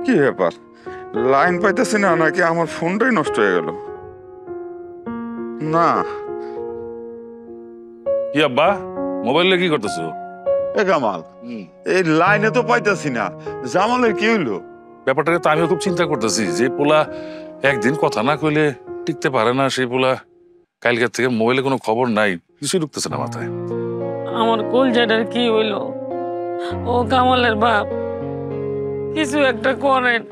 কি ব্যাপার, লাইন পাইতেছি না নাকি আমার ফোনটাই নষ্ট হয়ে গেল? না। কি আব্বা, মোবাইলে কি করতেছো? এ কামাল, এই লাইনে তো পাইতেছি না, জামালের কি হইলো? ব্যাপারটা তো আমিও খুব চিন্তা করতেছি। যে পোলা একদিন কথা না কইলে টিকতে পারে না, সেই পোলা কালকের থেকে মোবাইলে কোনো খবর নাই, কিছুই ঢুকতেছে না মাথায়। আমার কলজাটার কি হইলো? ও কামালের বাপ, কিছু একটা করেন।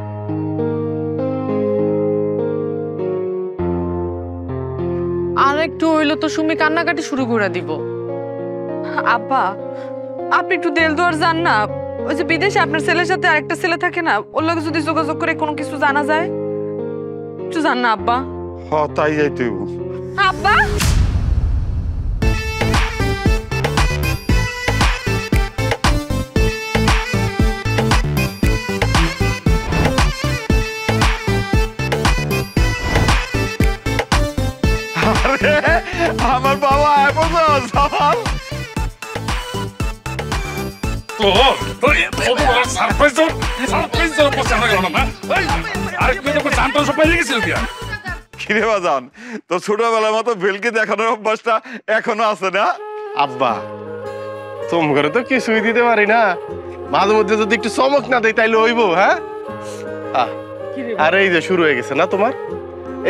আর একটু হইলো তো সুমি কান্নাকাটি শুরু করে দিব। আব্বা, আপনি একটু দেল দোয়ার যান না। ওই যে বিদেশে আপনার ছেলের সাথে আরেকটা ছেলে থাকে না, ওর লগে যদি যোগাযোগ করে কোনো কিছু জানা যায়, একটু যান না আব্বা। হ, তাই যাইতে হইব। আব্বা, আমার বাবা জামাল। কিরে বাজান, তো ছোটবেলার মতো ভেলকি দেখানোর অভ্যাসটা এখনো আছে না? আব্বা, তোম ঘরে তো কিছুই দিতে পারি না, মাঝে মধ্যে যদি একটু চমক না দেয় তাইলে হইব। হ্যাঁ, আর এই যে শুরু হয়ে গেছে না তোমার,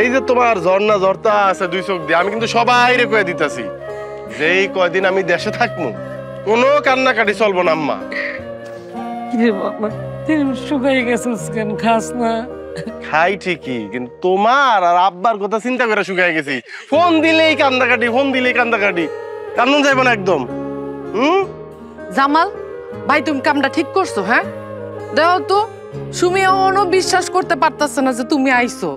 এই যে তোমার ঝর্ণা ঝরতা আছে দুই চোখ দিয়ে, আমি কিন্তু সবাই রে কয়ে দিতেছি যে এই কয়দিন আমি দেশে থাকবো কোনো কান্নাকাটি চলবো না আম্মা। কিরে বাবা, তুই শুকাই গেছিস কেন? খাস না? খাই ঠিকই, কিন্তু তোমার আর আব্বার কথা চিন্তা করে শুকাই গেছি। ফোন দিলেই কান্দাকাটি, ফোন দিলেই কান্দাকাটি, কান্দন যাইব না একদম। জামাল ভাই, তুমি কামটা ঠিক করছো? হ্যাঁ, দেখো তো সুমি এখনো বিশ্বাস করতে পারতাছে না যে তুমি আইছো।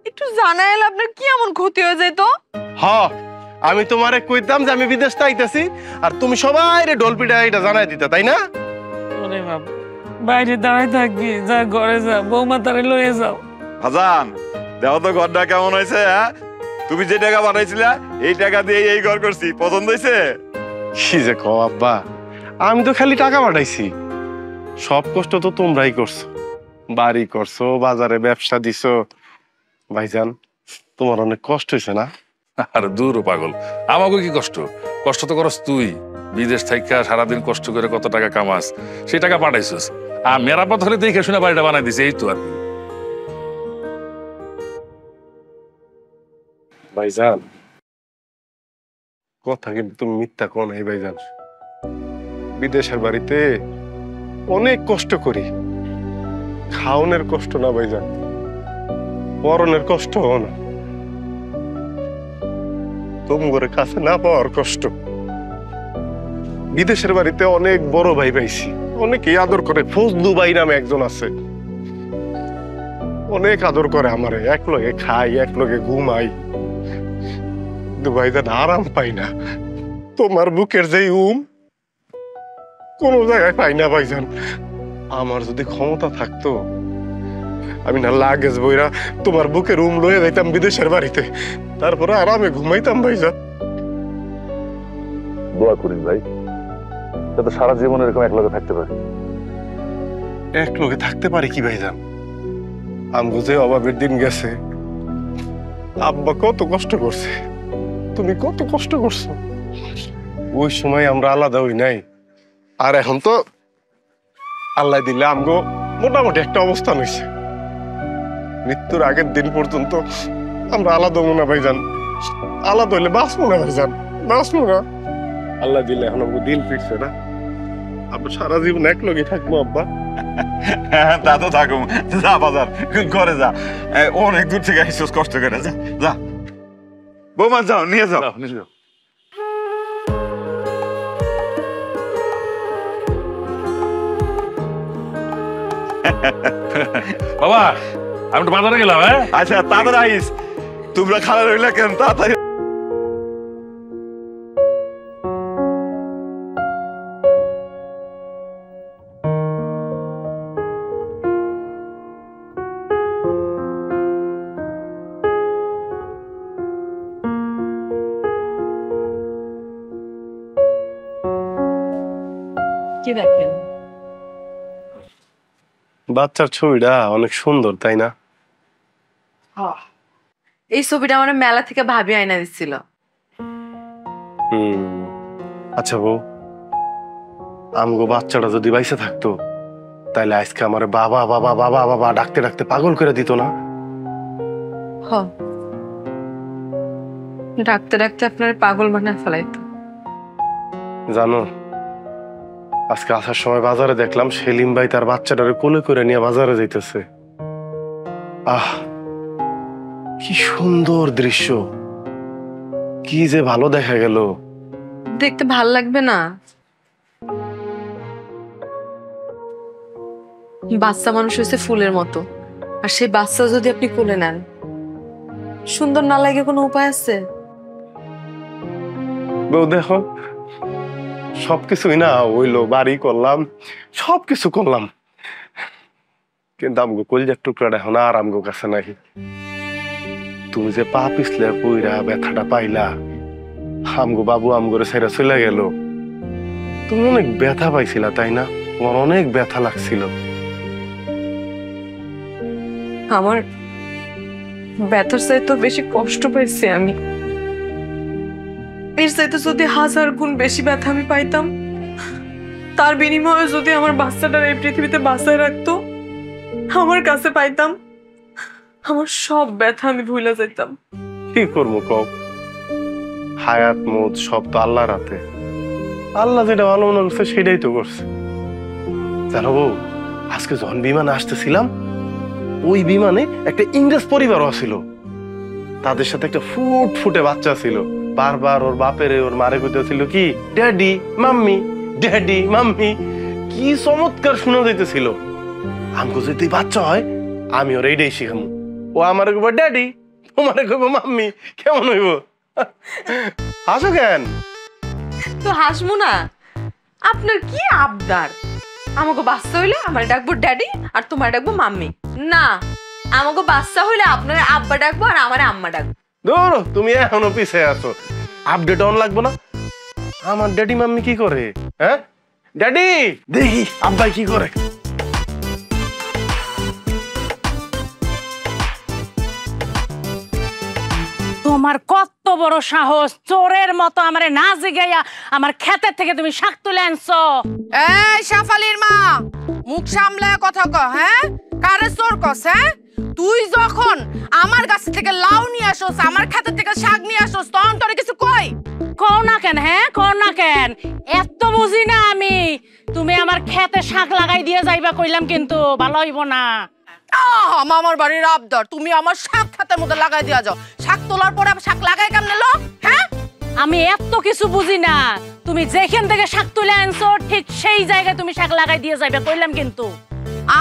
একটু জানাইলে আপনার কি এমন ক্ষতি হয়ে যেত? হ, আমি তোমারে কইতাম যে আমি বিদেশ আইতাছি, আর তুমি সবাই রে ঢোলপিটা এটা জানাই দিতা, তাই না? ওরে বাবা, বাইরে দাঁড়ায় থাকবি, যা ঘরে যা, বৌমা তারে লয়ে যাও। হাজান, দেখো তো ঘরটা কেমন হয়েছে। হ্যাঁ, তুমি যে টাকা পাঠাইছিলা এই টাকা দিয়ে এই ঘর করছি, পছন্দ হয়েছে? কি যে কও আব্বা, আমি তো খালি টাকা পাঠাইছি, সব কষ্ট তো তোমরাই করছো। বাড়ি করছো, বাজারে ব্যবসা দিছো। ভাইজান, তোমার অনেক কষ্ট হয়েছে না? আর দূর পাগল, আমাকে কি কষ্ট? কষ্ট তো করস তুই। বিদেশ থাইকা সারাদিন কষ্ট করে কত টাকা কামাস, সেই টাকা পাঠাইছিস। আর মেরাপত হলে দেখে শুনে বাড়িটা বানাই দিছে, এই তো আর কি। ভাইজান, কথা কিন্তু তুমি মিথ্যা কো নাই ভাইজান। বিদেশের বাড়িতে অনেক কষ্ট করি, খাওনের কষ্ট না ভাইজান, পরনের কষ্ট না, তোমার কাছে না পাওয়ার কষ্ট। বিদেশের বাড়িতে অনেক বড় ভাই পাইছি, অনেকে আদর করে। ফজলু ভাই নামে একজন আছে, অনেক আদর করে আমারে, এক লগে খাই, এক লগে ঘুমাই। ভাইজান, আরাম পাই না। তোমার বুকের যে কোন জায়গায় পাই না ভাইজান। আমার যদি ক্ষমতা থাকতো, আমি না লাগেজ বইরা তোমার বুকের লয়ে যাইতাম বিদেশের বাড়িতে, তারপরে আরামে ঘুমাইতাম ভাইজান। দোয়া করিস ভাই, যাতে সারা জীবন এরকম এক লগে থাকতে পারি। এক লগে থাকতে পারি কি ভাইজান? আমগো যে অভাবের দিন গেছে, আব্বা কত কষ্ট করছে, তুমি কত কষ্ট করছো। ওই সময় আমরা আলাদা হই নাই, আর এখন তো আল্লাহ দিলে আমগো মোটামুটি একটা অবস্থান হয়েছে। মৃত্যুর আগের দিন পর্যন্ত আমরা আলাদা হবো না ভাইজান, আলাদা হইলে বাঁচবো না ভাইজান, বাঁচবো না। আল্লাহ দিলে এখন আমগো দিন ফিরছে না, আমরা সারা জীবন এক লগে থাকবো আব্বা। তা তো থাকুম, যা বাজার ঘরে যা, অনেক দূর থেকে আইসোস কষ্ট করে, যা যা। বৌমা যাও, নিয়ে যাও। বাবা, আমি তো বাজারে গেলাম। হ্যাঁ, আচ্ছা, তাড়াতাড়ি আইস। তোমরা খালা রইলা কেন? তাড়াতাড়ি। কি দেখেন? বাচ্চার ছবিটা অনেক সুন্দর, তাই না? এই ছবিটা আমার মেলা থেকে ভাবি আয়না দিচ্ছিল। আচ্ছা বউ, আমগো বাচ্চাটা যদি বাইসে থাকতো তাইলে আজকে আমার বাবা বাবা বাবা বাবা ডাকতে ডাকতে পাগল করে দিত না? ডাকতে ডাকতে আপনার পাগল বানায় ফেলাইতো। জানো, আজকে আসার সময় বাজারে দেখলাম সেলিম ভাই তার বাচ্চাটারে কোলে করে নিয়ে বাজারে যাইতেছে। আহ, কি সুন্দর দৃশ্য, কি যে ভালো দেখা গেল। দেখতে ভাল লাগবে না? বাচ্চা মানুষ হয়েছে ফুলের মতো, আর সেই বাচ্চা যদি আপনি কোলে নেন, সুন্দর না লাগে কোনো উপায় আছে? বউ দেখো, সবকিছুই না হইলো, বাড়ি করলাম, সবকিছু করলাম, কিন্তু আমগো কলজার টুকরাটা এখন আর আমগো কাছে নাই। তুমি যে পা পিছলে পইরা ব্যথাটা পাইলা, আমগো বাবু আমগরে ছেড়ে চলে গেল, তুমি অনেক ব্যথা পাইছিলা তাই না? তোমার অনেক ব্যথা লাগছিল। আমার ব্যথার চাইতে বেশি কষ্ট পাইছি আমি। এর চাইতে যদি 1000 গুণ বেশি ব্যথা আমি পাইতাম, তার বিনিময়ে যদি আমার বাচ্চাটার এই পৃথিবীতে বাঁচায় রাখতো, আমার কাছে পাইতাম, আমার সব ব্যথা আমি ভুলে যেতাম। কি করবো কও, হায়াত মত সব তো আল্লাহর হাতে। আল্লাহ যেটা ভালো মনে করছে সেটাই তো করছে। জানো বউ, আজকে যখন বিমানে আসতেছিলাম, ওই বিমানে একটা ইংরেজ পরিবারও ছিল, তাদের সাথে একটা ফুটফুটে বাচ্চা ছিল। বারবার ওর বাপেরে ওর মারে কইতেছিল কি ড্যাডি মাম্মি, ড্যাডি মাম্মি, কি চমৎকার শোনা যাইতেছিল। আমগো যদি বাচ্চা হয় আমি ওর এইটাই শিখামু। ও আমারে কইব ড্যাডি, তোমারে কইব মাম্মি, কেমন হইব? হাসো কেন? তো হাসমু না, আপনার কি আবদার? আমাকে বাচ্চা হইলে আমার ডাকবো ড্যাডি আর তোমার ডাকবো মাম্মি? না, আমাকে বাচ্চা হইলে আপনার আব্বা ডাকবো আর আমার আম্মা ডাকবো। ধরো, তুমি এখনো পিছিয়ে আছো, আপডেট অন লাগবো না? আমার ড্যাডি মাম্মি কি করে? হ্যাঁ ড্যাডি, দেখি আব্বাই কি করে। তোমার কত বড় সাহস, চোরের মতো আমারে না জিগাইয়া আমার ক্ষেতের থেকে তুমি শাক তুলে আনছো? এই শাফালির মা, মুখ সামলায় কথা ক। হ্যাঁ, কারে চোর কস? হ্যাঁ, তুই যখন আমার গাছ থেকে লাউ নিয়ে আসোস, আমার ক্ষেত থেকে শাক নিয়ে আসোস, তখন তোরে কিছু কই? কও না কেন? হ্যাঁ, কও না কেন? এত বুঝি না আমি। তুমি আমার ক্ষেতে শাক লাগাই দিয়ে যাইবা কইলাম, কিন্তু ভালো হইব না। মামার বাড়ির আবদার, তুমি আমার শাক ক্ষেতের মধ্যে লাগাই দিয়া যাও। শাক তোলার পরে শাক লাগাই কেমনে লো? হ্যাঁ, আমি এত কিছু বুঝি না। তুমি যেখান থেকে শাক তুলে আনছো ঠিক সেই জায়গায় তুমি শাক লাগাই দিয়ে যাইবা কইলাম, কিন্তু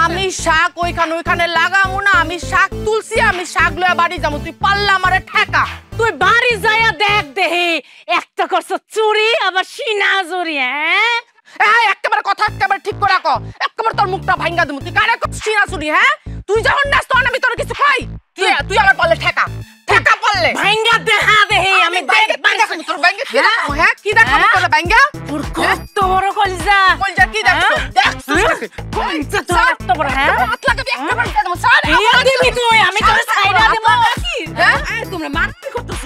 আমি শাক ওইখানে লাগামু না। আমি শাক তুলছি, আমি শাক লয়া বাড়ি যাবো। তুই পাল্লা আমারে ঠেকা। তুই বাড়ি যাইয়া দেখ দেহি, একটা করছো চুরি আবার সিনা চুরি। হ্যাঁ, এই একেবারে কথা একেবারে ঠিক করে রাখো, একেবারে তোর মুখটা ভাঙ্গা দেবো। তুই কারে করছিস না চুরি? হ্যাঁ, তুই যখন নাস তখন আমি তোর কিছু কই? তুই আমার পারলে ঠেকা, ঠেকা পারলে ভাঙ্গা দেখা দেহি। আমি তোর ভাঙ্গা কি দেখাবো? হ্যাঁ, কি দেখাবো তোর ভাঙ্গা? তোর কত বড় কলজা, কলজা কি দেখছো? দেখছো কলজা তোর এত বড়। হ্যাঁ, হাত লাগাবি একেবারে দেবো। স্যার বিয়া দিবি তুই, আমি তোর ছাইড়া দেব। হ্যাঁ, তোমরা মারতে করতেছ।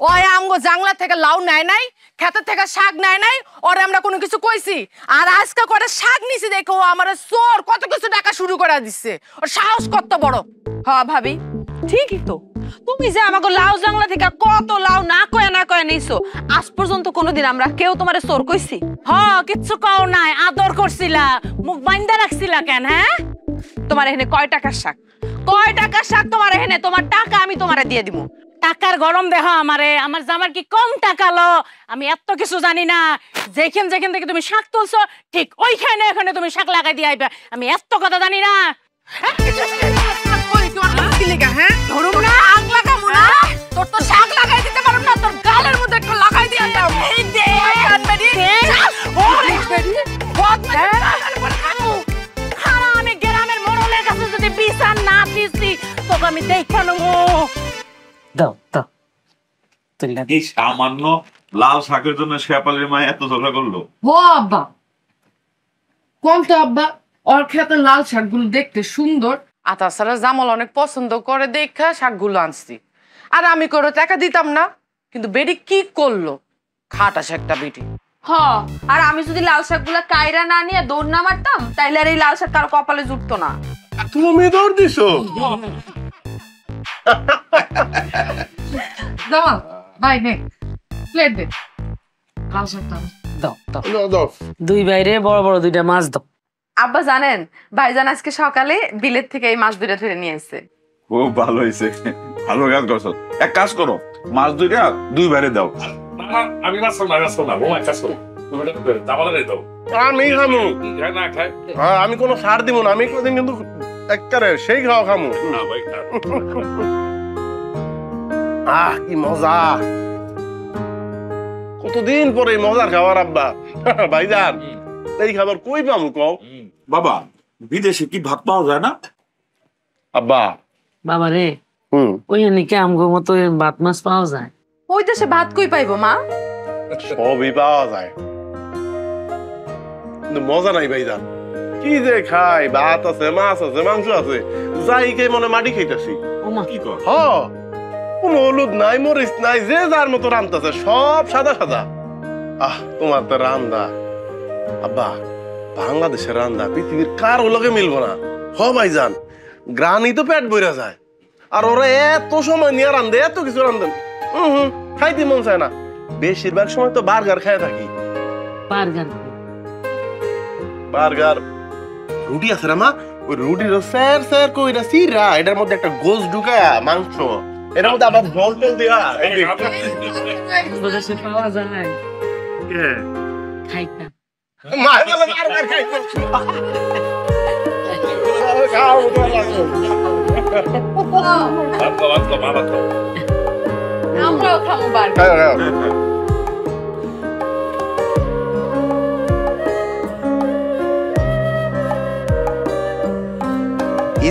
ওই আমগো জাংলা থেকে লাউ নেয় নাই, ক্ষেতের থেকে শাক নেয় নাই, ওরে আমরা কোনো কিছু কইছি? আর আজকে করে শাক নিছি দেখো আমার চোর কত কিছু টাকা শুরু করে দিচ্ছে। ওর সাহস কত বড়। হ্যাঁ ভাবি, ঠিকই তো। তুমি যে আমাকে লাউ জাংলা থেকে কত লাউ না কয়ে নিছো, আজ পর্যন্ত কোনোদিন আমরা কেউ তোমারে চোর কইছি? কিচ্ছু কও নাই, আদর করছিলা, মুখ বাইন্দা রাখছিলা কেন? হ্যাঁ, তোমার এখানে কয় টাকার শাক? কয় টাকার শাক তোমার এখানে? তোমার টাকা আমি তোমারে দিয়ে দিব। টাকার গরম দেহ আমারে। আমার জামার কি কম টাকা লো? আমি এত কিছু জানি না। যেখান থেকে তুমি শাক তুলছো ঠিক ওইখানে এখানে তুমি শাক লাগাই দিয়ে আইবা। আমি এত কথা জানি না। ধরুম না, আগ লাগামু না। তোর তো শাক লাগাই দিতে পারুম না, তোর গালের মধ্যে একটু লাগাই দিয়া দাও। এই দে আমি গ্রামের মোড়লের কাছে যদি বিচার না দিছি তোকে আমি দেখা নেবো। দাও এই সামান্য লাল শাকের জন্য শেফালির মা এত ঝগড়া করলো? ও আব্বা, কোন তো আব্বা, ওর খেতে লাল শাকগুলো দেখতে সুন্দর, আর তাছাড়া জামাল অনেক পছন্দ করে দেখা শাকগুলো আনছি। আর আমি করে টাকা দিতাম না, কিন্তু বেডি কি করলো, খাটাস একটা বেডি। হ, আর আমি যদি লাল শাকগুলা কায়রা না নিয়ে দৌড় না মারতাম, তাইলে আর এই লাল শাক কারো কপালে জুটতো না। তুমি দৌড় দিছো? জামাল ভাই নে প্লেট দে, লাল শাকটা দাও দাও দাও, দাও। দুই বাইরে বড় বড় দুইটা মাছ দাও। আব্বা জানেন, ভাইজান আজকে সকালে বিলেত থেকে এই মাছ দুইটা ধরে নিয়ে এসেছে। খুব ভালো হয়েছে, ভালো কাজ করছো। এক কাজ করো, মাছ দুইটা দুই বারে দাও। আমি মাছ না বোমা কাজ করো, তুমি এটা জামালের দাও। আমি খামু। খায় না খায় হ্যাঁ, আমি কোনো ছাড় দিব না, আমি কোনদিন কিন্তু একবারে সেই খাওয়া খামু। না ভাই খা। কি মজা, কতদিন পরে এই মজার খাবার আব্বা। ভাইজান, এই খাবার কই পামু কও? বাবা, বিদেশে কি ভাত পাওয়া যায় না? আব্বা, বাবা রে, ওই নাকি আমগো মতো ভাত মাছ পাওয়া যায়? ওই দেশে ভাত কই পাইবো মা? সবই পাওয়া যায়, কিন্তু মজা নাই ভাইজান। কি যে খাই, ভাত আছে, মাছ আছে, মাংস আছে, যাই কে মনে মাটি খাইতেছি। ওমা কি কর? কোনো হলুদ নাই, মরিচ নাই, যে যার মতো রান্তাছে, সব সাদা সাদা। তোমার তো রান্দা আব্বা, বাংলাদেশের রান্দা পৃথিবীর কারো লগে মিলবো না। ভাইজান, গ্রানি তো পেট বইরা যায়, আর ওরা এত সময় নিয়ে রান্ধে, এত কিছু রান্ধেন, খাইতে মন চায় না। বেশিরভাগ সময় তো বার্গার খাই থাকি। বার্গার? বার্গার রুটি আছে না মা, ওই রুটির স্যার স্যার কইরা সিরা, এটার মধ্যে একটা গোস ঢুকায়া মাংস, এটার মধ্যে আবার জল টল দিয়া। দেশে পাওয়া যায়? খাইতা মা বলে বার্গার খাইতে। আমরাও খাবো বার্গার।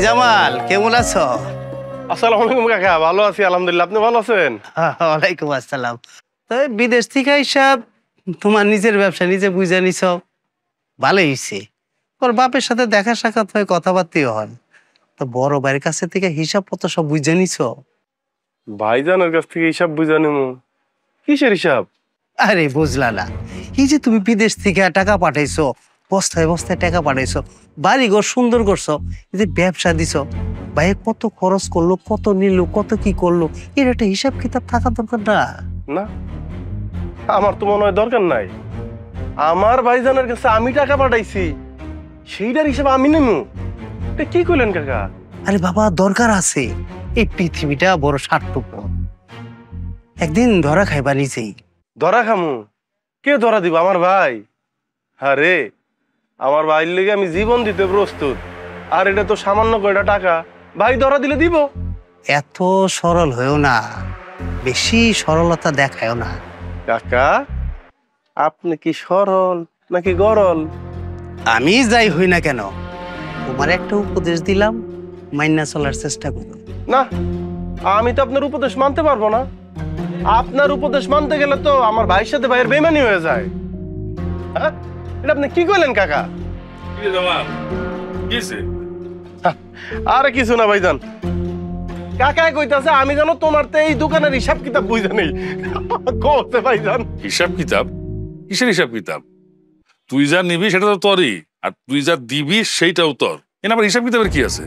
জামাল, কেমন আছো? আসসালামু আলাইকুম কাকা, ভালো আছি আলহামদুলিল্লাহ, আপনি ভালো আছেন? ওয়ালাইকুম আসসালাম। তো বিদেশ থেকে হিসাব তোমার নিজের ব্যবসা নিজে বুঝে নিছ, ভালোই হয়েছে। ওর বাপের সাথে দেখা সাক্ষাৎ হয়, কথাবার্তাও হয়। তো বড় ভাইয়ের কাছে থেকে হিসাব পত্র সব বুঝে নিছ? ভাইজানের কাছ থেকে হিসাব বুঝে নিমু? কিসের হিসাব? আরে বুঝলা না, এই যে তুমি বিদেশ থেকে টাকা পাঠাইছো, বস্তায় বস্তায় টাকা পাঠাইছো, বাড়ি ঘর সুন্দর করছো, এই যে ব্যবসা দিছো, ভাই কত খরচ করলো, কত নিল, কত কি করলো, এর একটা হিসাব কিতাব থাকা দরকার না? না, আমার তো মনে হয় দরকার নাই। আমার ভাইজানের কাছে আমি টাকা পাঠাইছি, সেইটার হিসাব আমি নেমু? এটা কি করলেন কাকা? আরে বাবা, দরকার আছে। এই পৃথিবীটা বড় স্বার্থপর, একদিন ধরা খাইবা নিজেই। ধরা খামু? কে ধরা দিব? আমার ভাই। আরে আমার ভাইয়ের লেগে আমি জীবন দিতে প্রস্তুত, আর এটা তো সামান্য কয়টা টাকা, ভাই ধরা দিলে দিব। এত সরল হয়েও না, বেশি সরলতা দেখায়ও না। কাকা, আপনি কি সরল নাকি গরল? আমি যাই হই না কেন, তোমার একটা উপদেশ দিলাম, মাইনা চলার চেষ্টা করো। না, আমি তো আপনার উপদেশ মানতে পারবো না। আপনার উপদেশ মানতে গেলে তো আমার ভাইয়ের সাথে ভাইয়ের বেইমানি হয়ে যায়। হ্যাঁ, এটা আপনি কি কইলেন কাকা? আরে কিছু না ভাইজান, কাকা কইতাছে আমি জানো তোমার তো এই দোকানের হিসাব কিতাব বুঝে নেই। কইতে ভাইজান হিসাব কিতাব? কিসের হিসাব কিতাব? তুই যা নিবি সেটা তো তোরই, আর তুই যা দিবি সেইটাও তোর। এখানে আবার হিসাব কিতাবের কি আছে?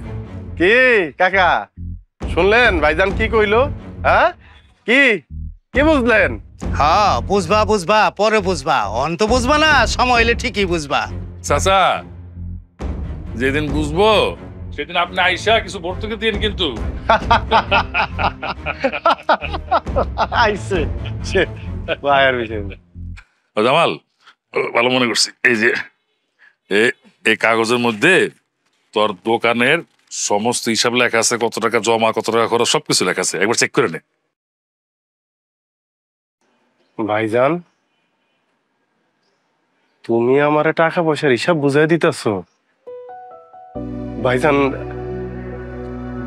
কি কাকা শুনলেন ভাইজান কি কইলো? হ্যাঁ, কি কি বুঝলেন? হ্যাঁ, বুঝবা বুঝবা, পরে বুঝবা, অন্ত বুঝবা না, সময় হলে ঠিকই বুঝবা। চাচা, যেদিন বুঝবো সেদিন আপনি আইসা কিছু ভর্তুকি দিন কিন্তু। আইছে ভাইয়ের বিষয়। ও জামাল, ভালো মনে করছি। এই যে এই কাগজের মধ্যে তোর দোকানের সমস্ত হিসাব লেখা আছে, কত টাকা জমা, কত টাকা খরচ, সবকিছু লেখা আছে, একবার চেক করে নে। ভাইজান, তুমি আমারে টাকা পয়সার হিসাব বুঝাই দিতেছো? ভাইজান,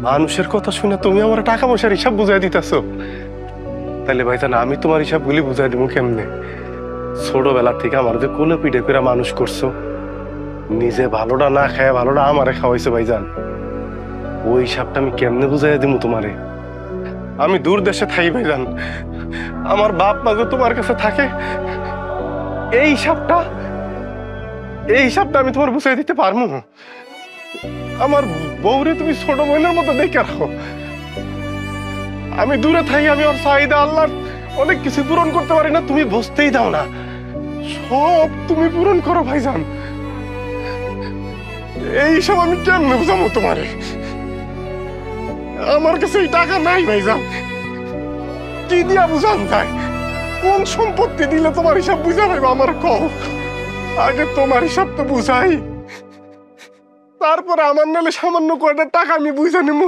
মানুষের কথা শুনে তুমি আমার টাকা পয়সার হিসাব বুঝাই দিতেছো? তাহলে ভাইজান, আমি তোমার হিসাবগুলি বুঝাই দিব কেমনে? ছোটবেলা থেকে আমার যে কোলে পিঠে করে মানুষ করছো, নিজে ভালোটা না খায় ভালোটা আমারে খাওয়াইছে ভাইজান। ওই হিসাবটা আমি কেমনে বুঝাই দিব তোমারে? আমি দূর দেশে থাকি ভাইজান, আমার বাপ মা যে তোমার কাছে থাকে, এই হিসাবটা আমি তোমার বুঝাই দিতে পারবো। আমার বউরে তুমি ছোট বোনের মতো দেখে রাখো। আমি দূরে থাকি, আমি ওর চাহিদা আল্লাহর অনেক কিছু পূরণ করতে পারি না, তুমি বুঝতেই দাও না। সব তুমি পূরণ করো ভাইজান। এই সব আমি কেমনে বুঝাবো তোমারে? আমার কাছে এই টাকা নাই ভাইজান, কি দিয়া বুঝান যায়? কোন সম্পত্তি দিলে তোমার হিসাব বুঝা পাইবা আমার কও? আগে তোমার হিসাব তো বুঝাই, তারপরে আমার নালে সামান্য কয়টা টাকা আমি বুঝা নেব।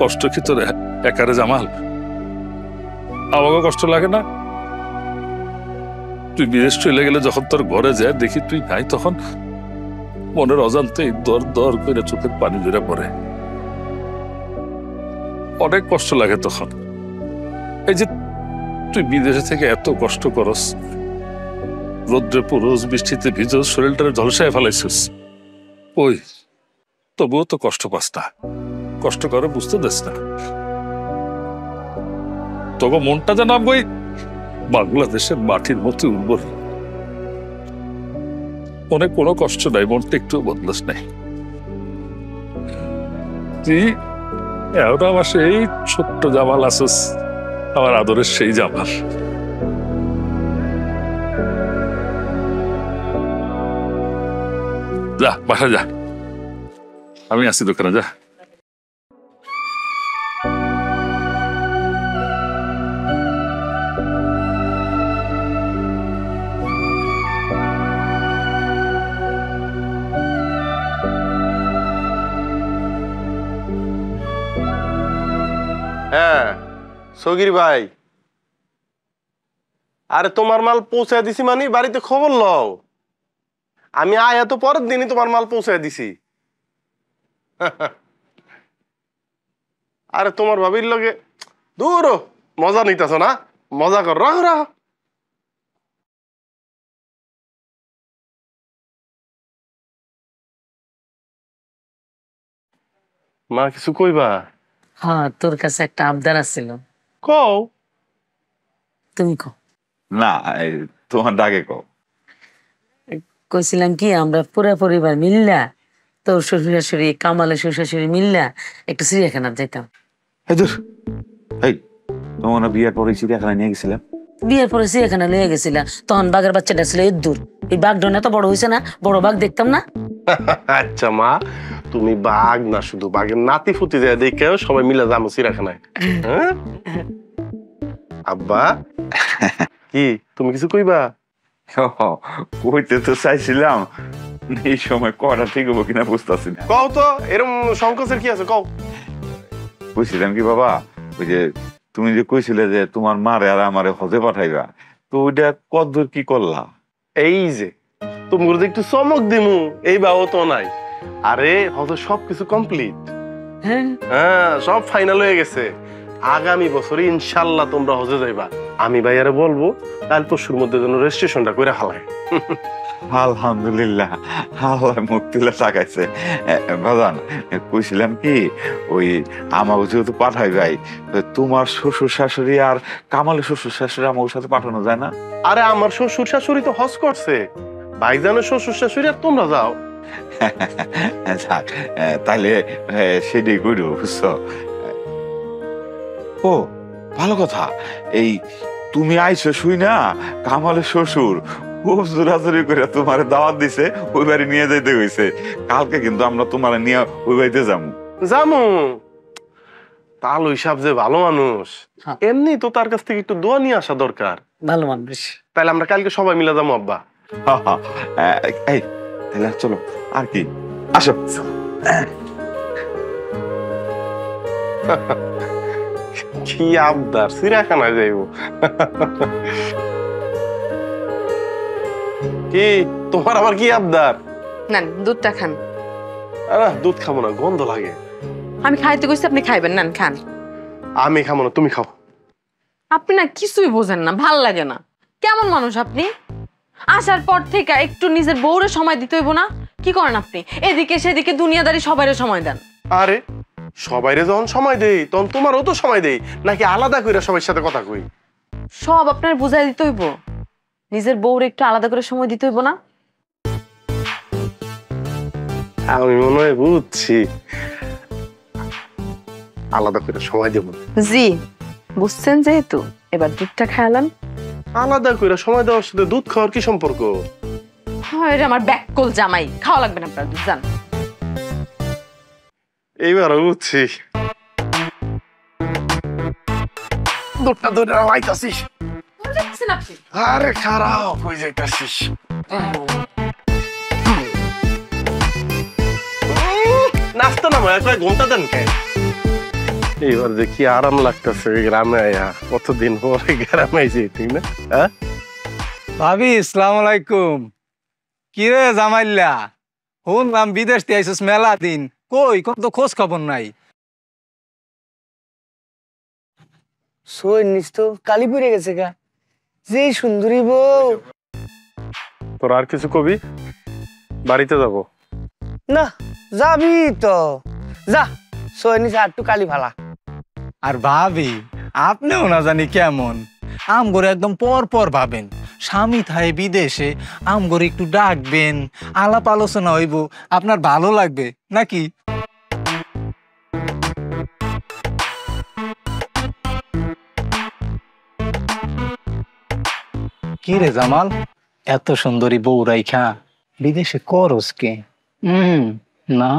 কষ্ট কি তোর একারে জামাল? আমাকে কষ্ট লাগে না? তুই বিদেশ চলে গেলে যখন তোর ঘরে যায় দেখি তুই নাই, তখন মনের অজান্তে দর দর করে চোখের পানি ধরে পড়ে। অনেক কষ্ট লাগে তখন। এই যে তুই বিদেশে থেকে এত কষ্ট করস, রোদ্রে পুরোজ, বৃষ্টিতে ভিজস, শরীরটা ঝলসায় ফেলাইছিস, ওই তবুও তো কষ্ট পাস না। কষ্ট করে বুঝতে দেস না। তবে মনটা যেন ওই বাংলাদেশের মাটির মতো উর্বর, মনে কোনো কষ্ট নাই, মনটা একটু বদলাস নাই। তুই এখন আমার সেই ছোট্ট জামাল আসস, আমার আদরের সেই জামাল। যা বাসা যা, আমি আসি দোকানে, যা। হ্যাঁ সগির ভাই, আরে তোমার মাল পৌঁছায় দিছি, মানে বাড়িতে খবর লও। আমি আয়া তো পরের দিনই তোমার মাল পৌঁছায় দিছি। আরে তোমার ভাবির লগে দূর মজা নিতেছ না? মজা কর, রাহ রাহ। মা কিছু কইবা? হ্যাঁ, তোর কাছে একটা আবদার আছিল। কও। তুমি কও। না, তোমার ডাকে কও। কইছিলাম কি, আমরা পুরা পরিবার মিল্লা, তোর শ্বশুর শাশুড়ি, কামালের শ্বশুর শাশুড়ি মিল্লা একটু চিড়িয়াখানা যাইতাম। এই তোমার বিয়ের পরে চিড়িয়াখানা নিয়ে গেছিলাম। বিয়ের পরে চিড়িয়াখানা নিয়ে গেছিলাম, তখন বাঘের বাচ্চাটা ছিল দূর। এই বাঘ এত বড় হয়েছে না, বড় বাঘ দেখতাম না। আচ্ছা মা, তুমি বাঘ না শুধু বাঘের নাতি ফুটি যায় দেখেও সবাই মিলে যাবো চিড়িয়াখানায়। আব্বা কি তুমি কিছু কইবা? কইতে তো চাইছিলাম, এই সময় কটা ঠিক হবো কিনা বুঝতেছি না। কও তো, এরকম সংকোচের কি আছে কও। কইছিলাম কি বাবা, ওই যে তুমি যে কইছিলে যে তোমার মারে আর আমারে হজে পাঠাইবা, তো ওইটা কতদূর কি করলা? এই যে তুমি একটু চমক দিমু, এই বাও তো নাই। আরে হজে সবকিছু কমপ্লিট। হ্যাঁ, সব ফাইনাল হয়ে গেছে। আগামী বছরে ইনশাল্লাহ তোমরা হজে যাইবা। আমি ভাইয়ারে বলবো কাল পরশুর মধ্যে যেন রেজিস্ট্রেশনটা করে হালায়। আলহামদুলিল্লাহ, আল্লাহ মুখ তুলে তাকাইছে। বাজান কইছিলাম কি, ওই আমাকে যেহেতু পাঠাই ভাই, তোমার শ্বশুর শাশুড়ি আর কামালের শ্বশুর শাশুড়ি আমার সাথে পাঠানো যায় না? আরে আমার শ্বশুর শাশুড়ি তো হজ করছে, ভাইজানের শ্বশুর শাশুড়ি আর তোমরা যাও। তাইলে সেটাই করো, বুঝছো? ও ভালো কথা, এই তুমি আইছো শুই না, কামালের শ্বশুর খুব জোরাজোরি করে তোমার দাওয়াত দিছে, ওই বাড়ি নিয়ে যাইতে হইছে। কালকে কিন্তু আমরা তোমার নিয়ে ওই বাড়িতে যাবো। তাল হিসাব যে ভালো মানুষ, এমনি তো তার কাছ থেকে একটু দোয়া নিয়ে আসা দরকার। ভালো মানুষ। তাহলে আমরা কালকে সবাই মিলে যাবো আব্বা। এই তাহলে চলো, আর কি, আসো। কি আবদার, চিড়িয়াখানায় যাইব। কি তোমার আবার কি আবদার? নেন দুধটা খান। দুধ খাবো না, গন্ধ লাগে। আমি খাইতে কইছি, আপনি খাইবেন, নেন খান। আমি খাবো না, তুমি খাও। আপনি না কিছুই বোঝেন না, ভাল লাগে না। কেমন মানুষ আপনি? আসার পর থেকে একটু নিজের বউরে সময় দিতে হইব না? কি করেন আপনি? এদিকে সেদিকে দুনিয়াদারি সবাইরে সময় দেন। আরে সবাইরে যখন সময় দেই তখন তোমারও তো সময় দেই, নাকি আলাদা করে সবার সাথে কথা কই? সব আপনার বুঝাই দিতে হইব, নিজের বউরে একটু আলাদা করে সময় দিতে হইব না? আমি মনে হয় বুঝছি, আলাদা করে সময় দেব। জি বুঝছেন, যেহেতু এবার দুধটা খাওয়ালাম। আলাদা করে সময় দেওয়ার সাথে দুধ খাওয়ার কি সম্পর্ক? হয় রে আমার ব্যাককল জামাই, খাওয়া লাগবে না আপনার দুধ, জান। এইবার বুঝছি। দুধটা ধরে লাইতাছিস। আরে খারাপ হয়ে যাইতাছিস। নাস্তা না ভাই, একবার ঘুমটা দেন কে? এইবার যে কি আরাম লাগতেছে গ্রামে আয়া, কতদিন পরে গ্রামে আইছি, ঠিক না? হ্যাঁ ভাবি আসসালামু আলাইকুম। কি রে জামাইল্লা, শুনলাম বিদেশ থেকে আইসিস মেলা দিন, কই কত খোঁজ খবর নাই? সই নিস তো কালি পড়ে গেছে গা, যে সুন্দরী বউ। তোর আর কিছু কবি? বাড়িতে যাব না যাবি তো যা, সই নিস আর একটু কালি ভালা। আর ভাবি আপনিও না জানি কেমন, আম করে একদম পর পর ভাবেন, স্বামী থায় বিদেশে, আম করে একটু ডাকবেন, আলাপ আলোচনা হইব, আপনার ভালো লাগবে নাকি? কি রে জামাল, এত সুন্দরী বউ রাইখা বিদেশে করস কে? না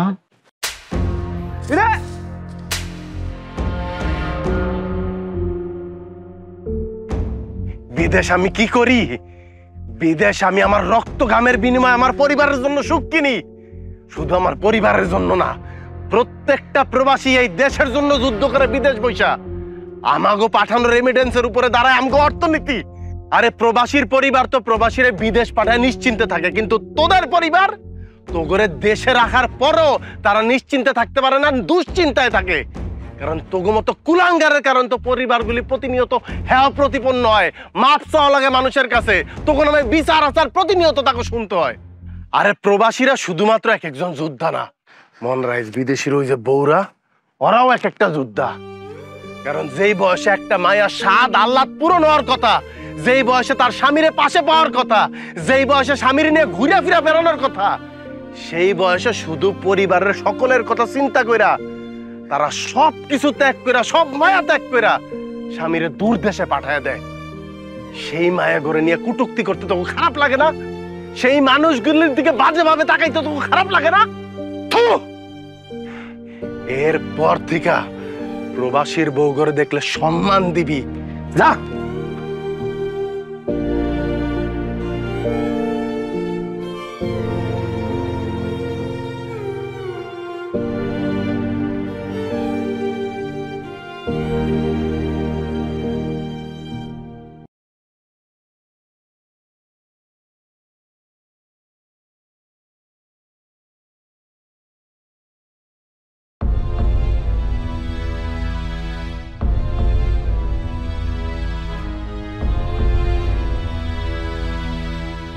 বিদেশ আমি কি করি? বিদেশ আমি আমার রক্ত ঘামের বিনিময়ে আমার পরিবারের জন্য সুখ কিনি। শুধু আমার পরিবারের জন্য না, প্রত্যেকটা প্রবাসী এই দেশের জন্য যুদ্ধ করে বিদেশ বৈশা। আমাগো পাঠানো রেমিটেন্সের উপরে দাঁড়ায় আমগো অর্থনীতি। আরে প্রবাসীর পরিবার তো প্রবাসীরে বিদেশ পাঠায় নিশ্চিন্তে থাকে, কিন্তু তোদের পরিবার তোগরে দেশে রাখার পরও তারা নিশ্চিন্তে থাকতে পারে না, দুশ্চিন্তায় থাকে। কারণ তোগো মতো কুলাঙ্গারের কারণ তো পরিবারগুলি প্রতিনিয়ত হেয় প্রতিপন্ন হয়, মাপ চাওয়া লাগে মানুষের কাছে, তখন আমি বিচার আচার প্রতিনিয়ত তাকে শুনতে হয়। আরে প্রবাসীরা শুধুমাত্র এক একজন যোদ্ধা না, মন রাইজ বিদেশির ওই যে বউরা, ওরাও এক একটা যোদ্ধা। কারণ যেই বয়সে একটা মায়া স্বাদ আহ্লাদ পূরণ হওয়ার কথা, যেই বয়সে তার স্বামীরে পাশে পাওয়ার কথা, যেই বয়সে স্বামীর নিয়ে ঘুরে ফিরে বেরোনোর কথা, সেই বয়সে শুধু পরিবারের সকলের কথা চিন্তা কইরা তারা সব কিছু ত্যাগ কইরা, সব মায়া ত্যাগ কইরা স্বামীরে দূর দেশে পাঠায় দেয়। সেই মায়া ঘরে নিয়ে কুটুক্তি করতে তো খারাপ লাগে না? সেই মানুষগুলির দিকে বাজে ভাবে তাকাইতে তো খারাপ লাগে না? এরপর থেকে প্রবাসীর বউ ঘরে দেখলে সম্মান দিবি, যা।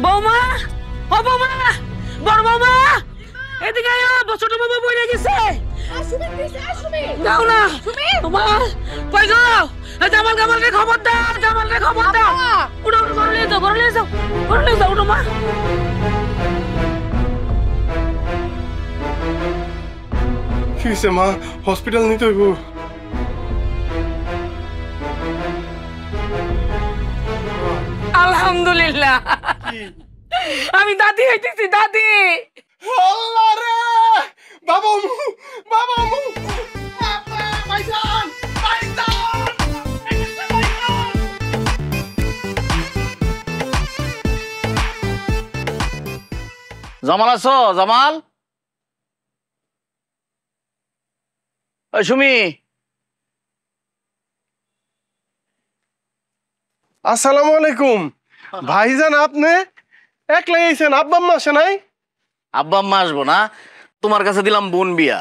বৌমা, ও বৌমা, বড় বৌমা, এদিকে আয়, ছোট বৌমা বইরে গেছে। দাও না তোমা, কই গো? জামাল কামালকে খবর দাও, জামালকে খবর দাও। উঠো উঠো, ঘরে নিয়ে যাও, ঘরে নিয়ে যাও, ঘরে নিয়ে যাও, উঠো মা। কি হয়েছে মা? হসপিটাল নিতে হইব? আলহামদুলিল্লাহ, আমি দাদি হইতেছি, দাদি। আল্লাহ রে, বাবা বাবা ভাইজান, জামাল আছো? জামাল, সুমি। আসসালামু আলাইকুম ভাইজান, আপনি একলাই আইছেন? আব্বা আম্মা আসে নাই? আব্বা আম্মা আসবো না, তোমার কাছে দিলাম বোন বিয়া।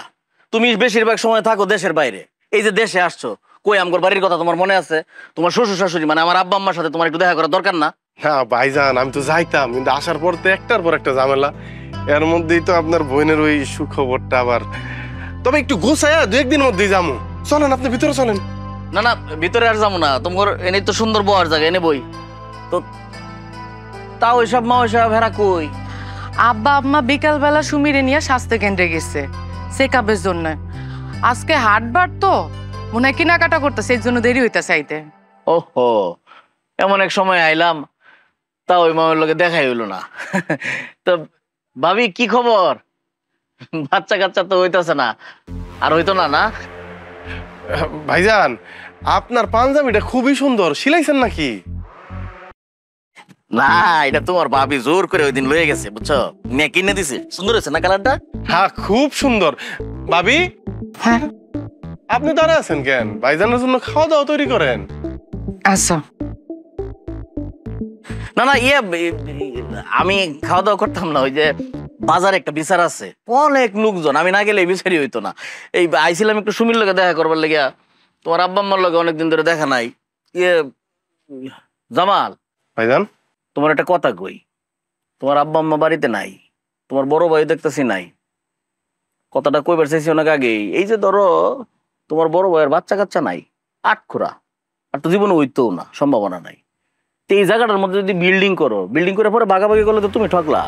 তুমি বেশিরভাগ সময় থাকো দেশের বাইরে, এই যে দেশে আসছো, কই আমগর বাড়ির কথা তোমার মনে আছে? তোমার শ্বশুর শাশুড়ি মানে আমার আব্বা আম্মার সাথে তোমার একটু দেখা করা দরকার না? না ভাইজান, আমি তো যাইতাম, কিন্তু আসার পর তো একটার পর একটা ঝামেলা। এর মধ্যেই তো আপনার বোনের ওই সুখবরটা আবার। তবে একটু গোছায়া 2-1 দিনের মধ্যেই যাবো। চলেন, আপনি ভিতরে চলেন। না না, ভিতরে আর যাবো না, তোমার এনে তো সুন্দর বহার জায়গা, এনে বই তো। তাও ওইসব মা ওইসব হেরা কই? আব্বা আম্মা বিকালবেলা সুমিরে নিয়ে স্বাস্থ্য কেন্দ্রে গেছে চেক আপের জন্য। আজকে হাটবার তো মনে হয় কেনাকাটা করতেছে, এর জন্য দেরি হইতেছে আইতে। ওহো, এমন এক সময় আইলাম, তা ওই মামার লোকে দেখাই হইলো না। তো ভাবি কি খবর? বাচ্চা কাচ্চা তো হইতেছে না, আর হইতো না না? ভাইজান, আপনার পাঞ্জাবিটা খুবই সুন্দর, সিলাইছেন নাকি? না, এটা তোমার ভাবি জোর করে ওই দিন লয়ে গেছে, বুঝছো? নিয়ে কিনে দিছে। সুন্দর হয়েছে না কালারটা? হ্যাঁ, খুব সুন্দর। ভাবি, হ্যাঁ আপনি দাঁড়া আছেন কেন? ভাইজানের জন্য খাওয়া দাওয়া তৈরি করেন। আচ্ছা। না না, আমি খাওয়া দাওয়া করতাম না, ওই যে বাজারে একটা বিচার আছে, অনেক লোকজন, আমি না গেলে এই বিচারই হইতো না। এই আইছিলাম একটু সুমির লগে দেখা করবার লেগিয়া, তোমার আব্বা আম্মার লগে অনেকদিন ধরে দেখা নাই। জামাল ভাইজান, তোমার একটা কথা কই, তোমার আব্বা আম্মা বাড়িতে নাই, তোমার বড় ভাই দেখতেছি নাই। কথাটা কইবার চাইছি অনেক আগেই। এই যে ধরো তোমার বড় ভাইয়ের বাচ্চা কাচ্চা নাই, আটখোরা, আর তো জীবনে হইতেও না, সম্ভাবনা নাই। তো এই জায়গাটার মধ্যে যদি বিল্ডিং করো, বিল্ডিং করে পরে ভাগাভাগি করলে তো তুমি ঠকলা,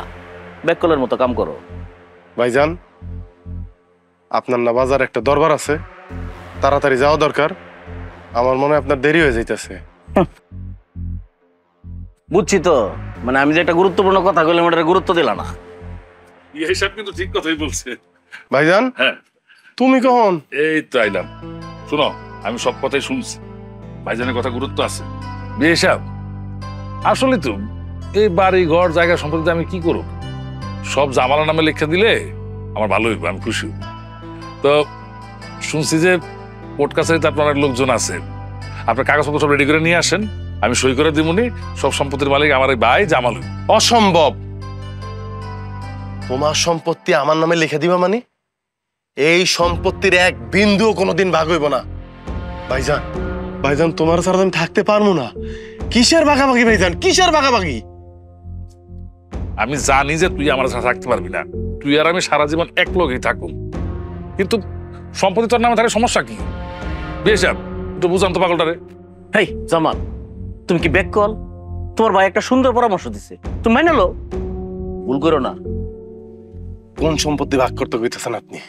ব্যাককলের মতো কাম করো। ভাইজান, আপনার না বাজার একটা দরবার আছে, তাড়াতাড়ি যাওয়া দরকার। আমার মনে হয় আপনার দেরি হয়ে যাইতেছে। বুঝছি তো, মানে আমি যে একটা গুরুত্বপূর্ণ কথা কইলাম ওটার গুরুত্ব দিলা না। এইসব কিন্তু ঠিক কথাই বলছে। ভাইজান, হ্যাঁ তুমি কখন? এই তো আইলাম। শোনো, আমি সব কথাই শুনছি, ভাইজানের কথা গুরুত্ব আছে। বিয়ে সাহেব, আসলে তো এই বাড়ি ঘর জায়গা সম্পর্কে আমি কি করব? সব জামালা নামে লিখে দিলে আমার ভালো হইব, আমি খুশি হইব। তো শুনছি যে কোর্ট কাছারিতে আপনার অনেক লোকজন আছে, আপনার কাগজপত্র সব রেডি করে নিয়ে আসেন, আমি সই করে দিবনি। সব সম্পত্তির মালিক আমার এই ভাই জামাল। অসম্ভব! তোমার সম্পত্তি আমার নামে লিখে দিবা মানে? এই সম্পত্তির এক বিন্দুও কোনোদিন ভাগ হইব না। ভাইজান, ভাইজান, তোমার ছাড়া আমি থাকতে পারবো না। কিসের ভাগাভাগি ভাইজান, কিসের ভাগাভাগি? আমি জানি যে তুই আমার সাথে থাকতে পারবি না, তুই আর আমি সারা জীবন এক লগেই থাকুন, কিন্তু সম্পত্তি তোর নামে থাকলে সমস্যা কি? বিয়ে সাহেব, একটু বুঝান তো পাগলটারে। হেই জামাল, তুমি কি ব্যাককল? তোমার ভাই একটা সুন্দর পরামর্শ দিছে, তুমি মাইনে লো, ভুল করো না। কোন সম্পত্তি ভাগ করতে কইতেছেন আপনি?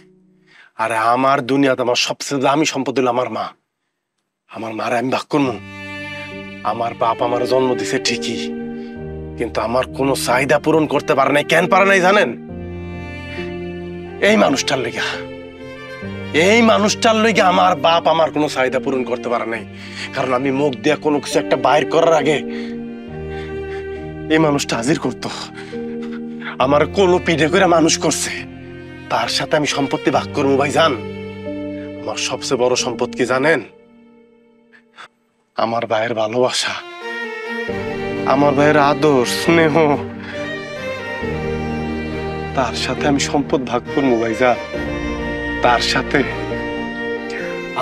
আরে আমার দুনিয়াতে আমার সবচেয়ে দামি সম্পত্তি হলো আমার মা। আমার মারে আমি ভাগ করবো? আমার বাপ আমার জন্ম দিছে ঠিকই, কিন্তু আমার কোনো চাহিদা পূরণ করতে পারে নাই। কেন পারে নাই জানেন? এই মানুষটার লেগা, এই মানুষটার লেগে আমার বাপ আমার কোনো চাহিদা পূরণ করতে পারে নাই। কারণ আমি মুখ দিয়ে কোনো কিছু একটা বাইর করার আগে এই মানুষটা হাজির করতো। আমার কোনো পিঠে করে মানুষ করছে, তার সাথে আমি সম্পত্তি ভাগ করবো ভাইজান? আমার সবচেয়ে বড় সম্পদ কি জানেন? আমার ভাইয়ের ভালোবাসা, আমার ভাইয়ের আদর স্নেহ, তার সাথে আমি সম্পদ ভাগ করবো ভাইজান। তার সাথে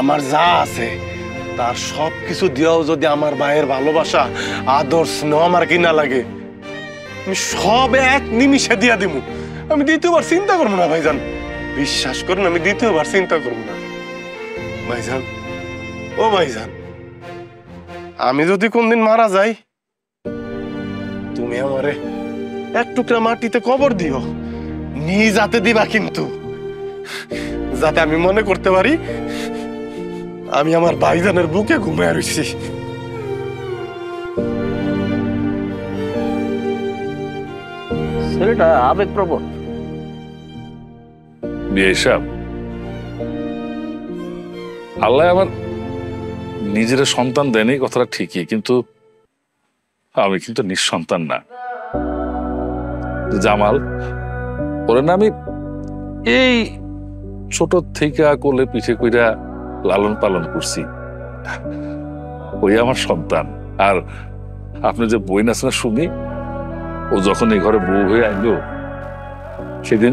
আমার যা আছে তার সবকিছু দিয়েও যদি আমার ভাইয়ের ভালোবাসা আদর স্নেহ আমার কিনা লাগে, আমি সব এক নিমিষে দিয়া দিব। আমি দ্বিতীয়বার চিন্তা করবো না ভাইজান, বিশ্বাস করুন, আমি দ্বিতীয়বার চিন্তা করবো না ভাইজান। ও ভাইজান, আমি যদি কোনদিন মারা যাই, তুমি আমারে এক টুকরা মাটিতে কবর দিও, নিজ হাতে দিবা, কিন্তু যাতে আমি মনে করতে পারি আমি আমার ভাইজানের বুকে ঘুমিয়ে রয়েছি। ছেলেটা আবেগপ্রবণ। বিয়ে সাহেব, আল্লাহ আমার নিজের সন্তান দেয়নি, কথাটা ঠিকই, কিন্তু আমি কিন্তু নিঃসন্তান না। জামাল, ওরে না আমি এই ছোট থেকে কোলে পিঠে কইরা লালন পালন করছি, ওই আমার সন্তান। আর আপনি যে বই আছে না সুমি, ও যখন এই ঘরে বউ হয়ে আইলো, সেদিন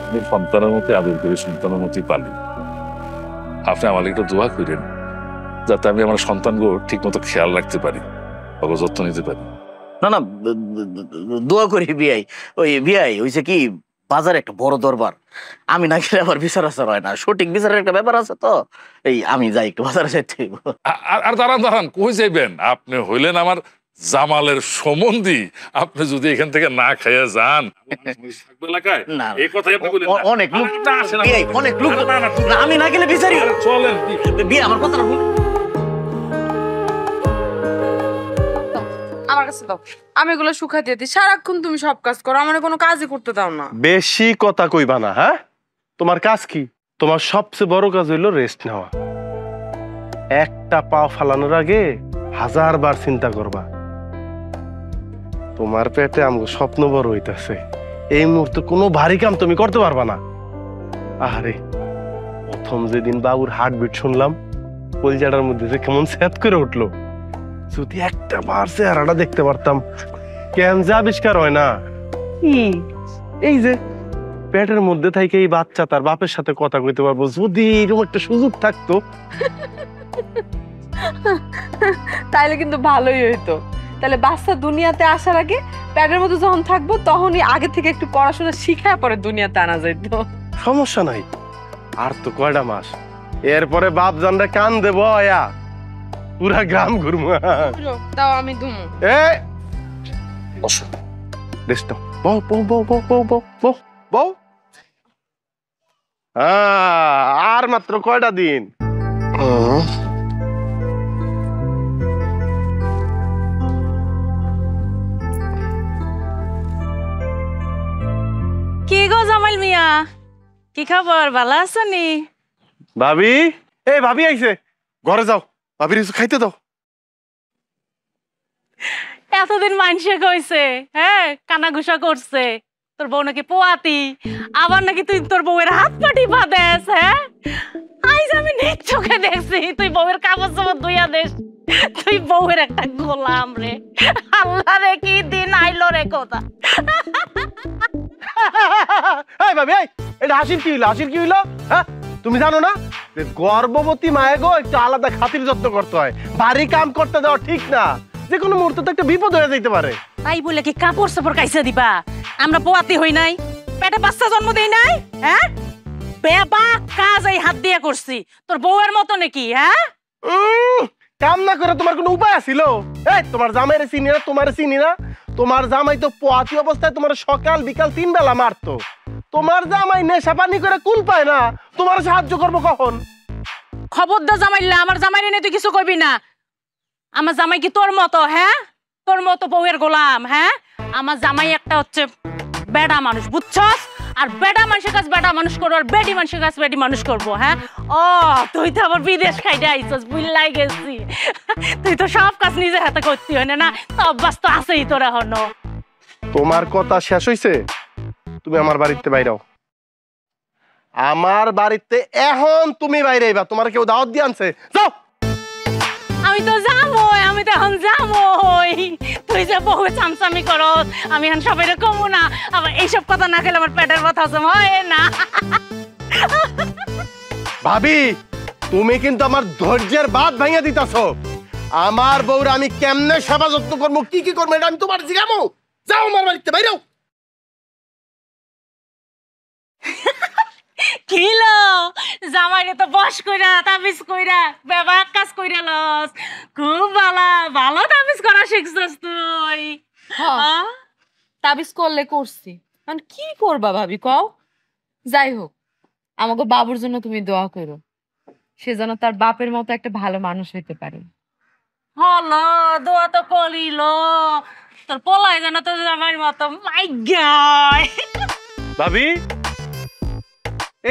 আমি সন্তানের মতো আদর করে সন্তানের মতোই পালি। আপনি আমার একটু দোয়া করেন যাতে আমি আমার সন্তানগুলো ঠিক মতো খেয়াল রাখতে পারি, যত্ন নিতে পারি। না না দোয়া করি বিয়াই। ওই বিয়াই হইছে কি, বাজারে একটা বড় দরবার, আমি না গেলে আবার বিচার আচার হয় না, সঠিক বিচারের একটা ব্যাপার আছে তো, এই আমি যাই একটু বাজারে যাইতে হইব। আর দাঁড়ান দাঁড়ান, কই যাইবেন? আপনি হইলেন আমার জামালের সম্বন্ধী, আপনি যদি এখান থেকে না খাইয়া যান এলাকায়, না এই কথাই আপনি বলেন। অনেক লোক, বিয়াই অনেক লোক, না আমি না গেলে বিচারি। চলেন বিয়ে আমার কথা আমার কাছে দাও, আমি এগুলো শুকাই দিয়ে দিই। সারাক্ষণ তুমি সব কাজ করো, আমার কোনো কাজই করতে দাও না। বেশি কথা কইবা না। হ্যাঁ, তোমার কাজ কি? তোমার সবচেয়ে বড় কাজ হইলো রেস্ট নেওয়া। একটা পা ফালানোর আগে 1000 বার চিন্তা করবা। তোমার পেটে আমগো স্বপ্ন বড় হইতাছে, এই মুহূর্তে কোনো ভারী কাম তুমি করতে পারবা না। আরে প্রথম যেদিন বাবুর হার্টবিট শুনলাম, কলজাটার মধ্যে যে কেমন স্যাত করে উঠলো। যদি একটা বার চেহারাটা দেখতে পারতাম, কেন যে আবিষ্কার হয় না। এই যে পেটের মধ্যে থেকে এই বাচ্চা তার বাপের সাথে কথা কইতে পারবো, যদি এরকম একটা সুযোগ থাকতো। তাইলে কিন্তু ভালোই হইতো। তাহলে বাচ্চা দুনিয়াতে আসার আগে প্যাডের মধ্যে যখন থাকবো, তখনই আগে থেকে একটু পড়াশোনা শিখায় পরে দুনিয়াতে আনা যাইতো। সমস্যা নাই, আর তো কয়টা মাস, এরপরে বাপ জানরে কান দেবো আয়া, পুরা গ্রাম ঘুরবো। তাও আমি ধুমু। আর মাত্র কয়টা দিন। কি গো জামাল মিয়া, কি খবর? ভালো আছো নি? ভাবি, এই ভাবি আইছে, ঘরে যাও, ভাবির কিছু খাইতে দাও। এতদিন মানুষে কইছে, হ্যাঁ কানাঘুষা করছে তোর বউ নাকি পোয়াতি, আবার নাকি তুই তোর বউয়ের হাত পাটি বাঁধেস। হ্যাঁ, আইজ আমি নিজ চোখে দেখছি তুই বউয়ের কাপড় চাপড় ধুইয়া দেশ। তুই বউয়ের একটা গোলাম রে। আল্লাহ রে, কি দিন আইলো রে কথা। এই ভাবি, এটা হাসির কি হইলো? হাসির কি হইলো? হ্যাঁ, তুমি জানো না যে গর্ভবতী মায়ে গো একটু আলাদা খাতির যত্ন করতে হয়, ভারী কাম করতে দেওয়া ঠিক না, যে কোনো মুহূর্তে তো একটা বিপদ হয়ে যাইতে পারে। তাই বলে কি কাপড় চাপড় কাইসা দিবা? আমরা পোয়াতি হই নাই, পেটে বাচ্চা জন্ম দেই নাই? হ্যাঁ, বেবা কাজ এই হাত দিয়ে করছি, তোর বউয়ের মতো নাকি? হ্যাঁ, কাম না করে তোমার কোনো উপায় আছিল? এই তোমার জামাইরে চিনি না, তোমার চিনি না? তোমার জামাই তো পোয়াতি অবস্থায় তোমার সকাল বিকাল 3 বেলা মারতো। তোমার জামাই নেশা পানি করে কুল পায় না, তোমার সাহায্য করবো কখন? খবরদার জামাইলা, আমার জামাই নিয়ে তুই কিছু করবি না। আমার জামাই কি তোর মতো? হ্যাঁ, তোর মতো বউয়ের গোলাম? হ্যাঁ, আমার জামাই একটা হচ্ছে বেডা মানুষ, বুঝছস? আর বেডা মানুষের কাছে বেডা মানুষ করবো, আর বেডি মানুষের কাছে বেডি মানুষ করবো। হ্যাঁ, ও তুই তো আবার বিদেশ খাইতে আইছস, বুঝলাই গেছি। তুই তো সব কাজ নিজে হাতে করতে হয় না, তো অভ্যাস তো আছেই তোর এখনো। তোমার কথা শেষ হইছে? তুমি আমার বাড়িতে বাইরাও। আমার বাড়িতে এখন তুমি বাইরে আইবা, তোমার কেউ দাওয়াত দিয়ে আনছে? যাও। আমি তো যাবই, আমি তো এখন যাবই। তুই যে বহু চামচামি করস, আমি এখন সবাই কমু না। আবার এইসব কথা না খেলে আমার পেটের কথা হয় না। ভাবি, তুমি কিন্তু আমার ধৈর্যের বাঁধ ভাঙিয়ে দিতেছ। আমার বউরা আমি কেমনে সেবা যত্ন করবো, কি কি করবো, এটা আমি তোমার জিগামো। যাও আমার বাড়িতে বাইরেও। কিলো জামাইরে তো বস কইরা তাবিজ কইরা বেবা কাজ কইরা লস, খুব ভালো ভালো তাবিজ করা শিখছস তুই। হ্যাঁ, তাবিজ করলে করছি, মানে কি করবা ভাবি কও? যাই হোক, আমাকে বাবুর জন্য তুমি দোয়া করো, সে যেন তার বাপের মতো একটা ভালো মানুষ হইতে পারে। হলো দোয়া তো করিল, তোর পোলাই যেন তোর জামাইয়ের মতো। মাই গড ভাবি,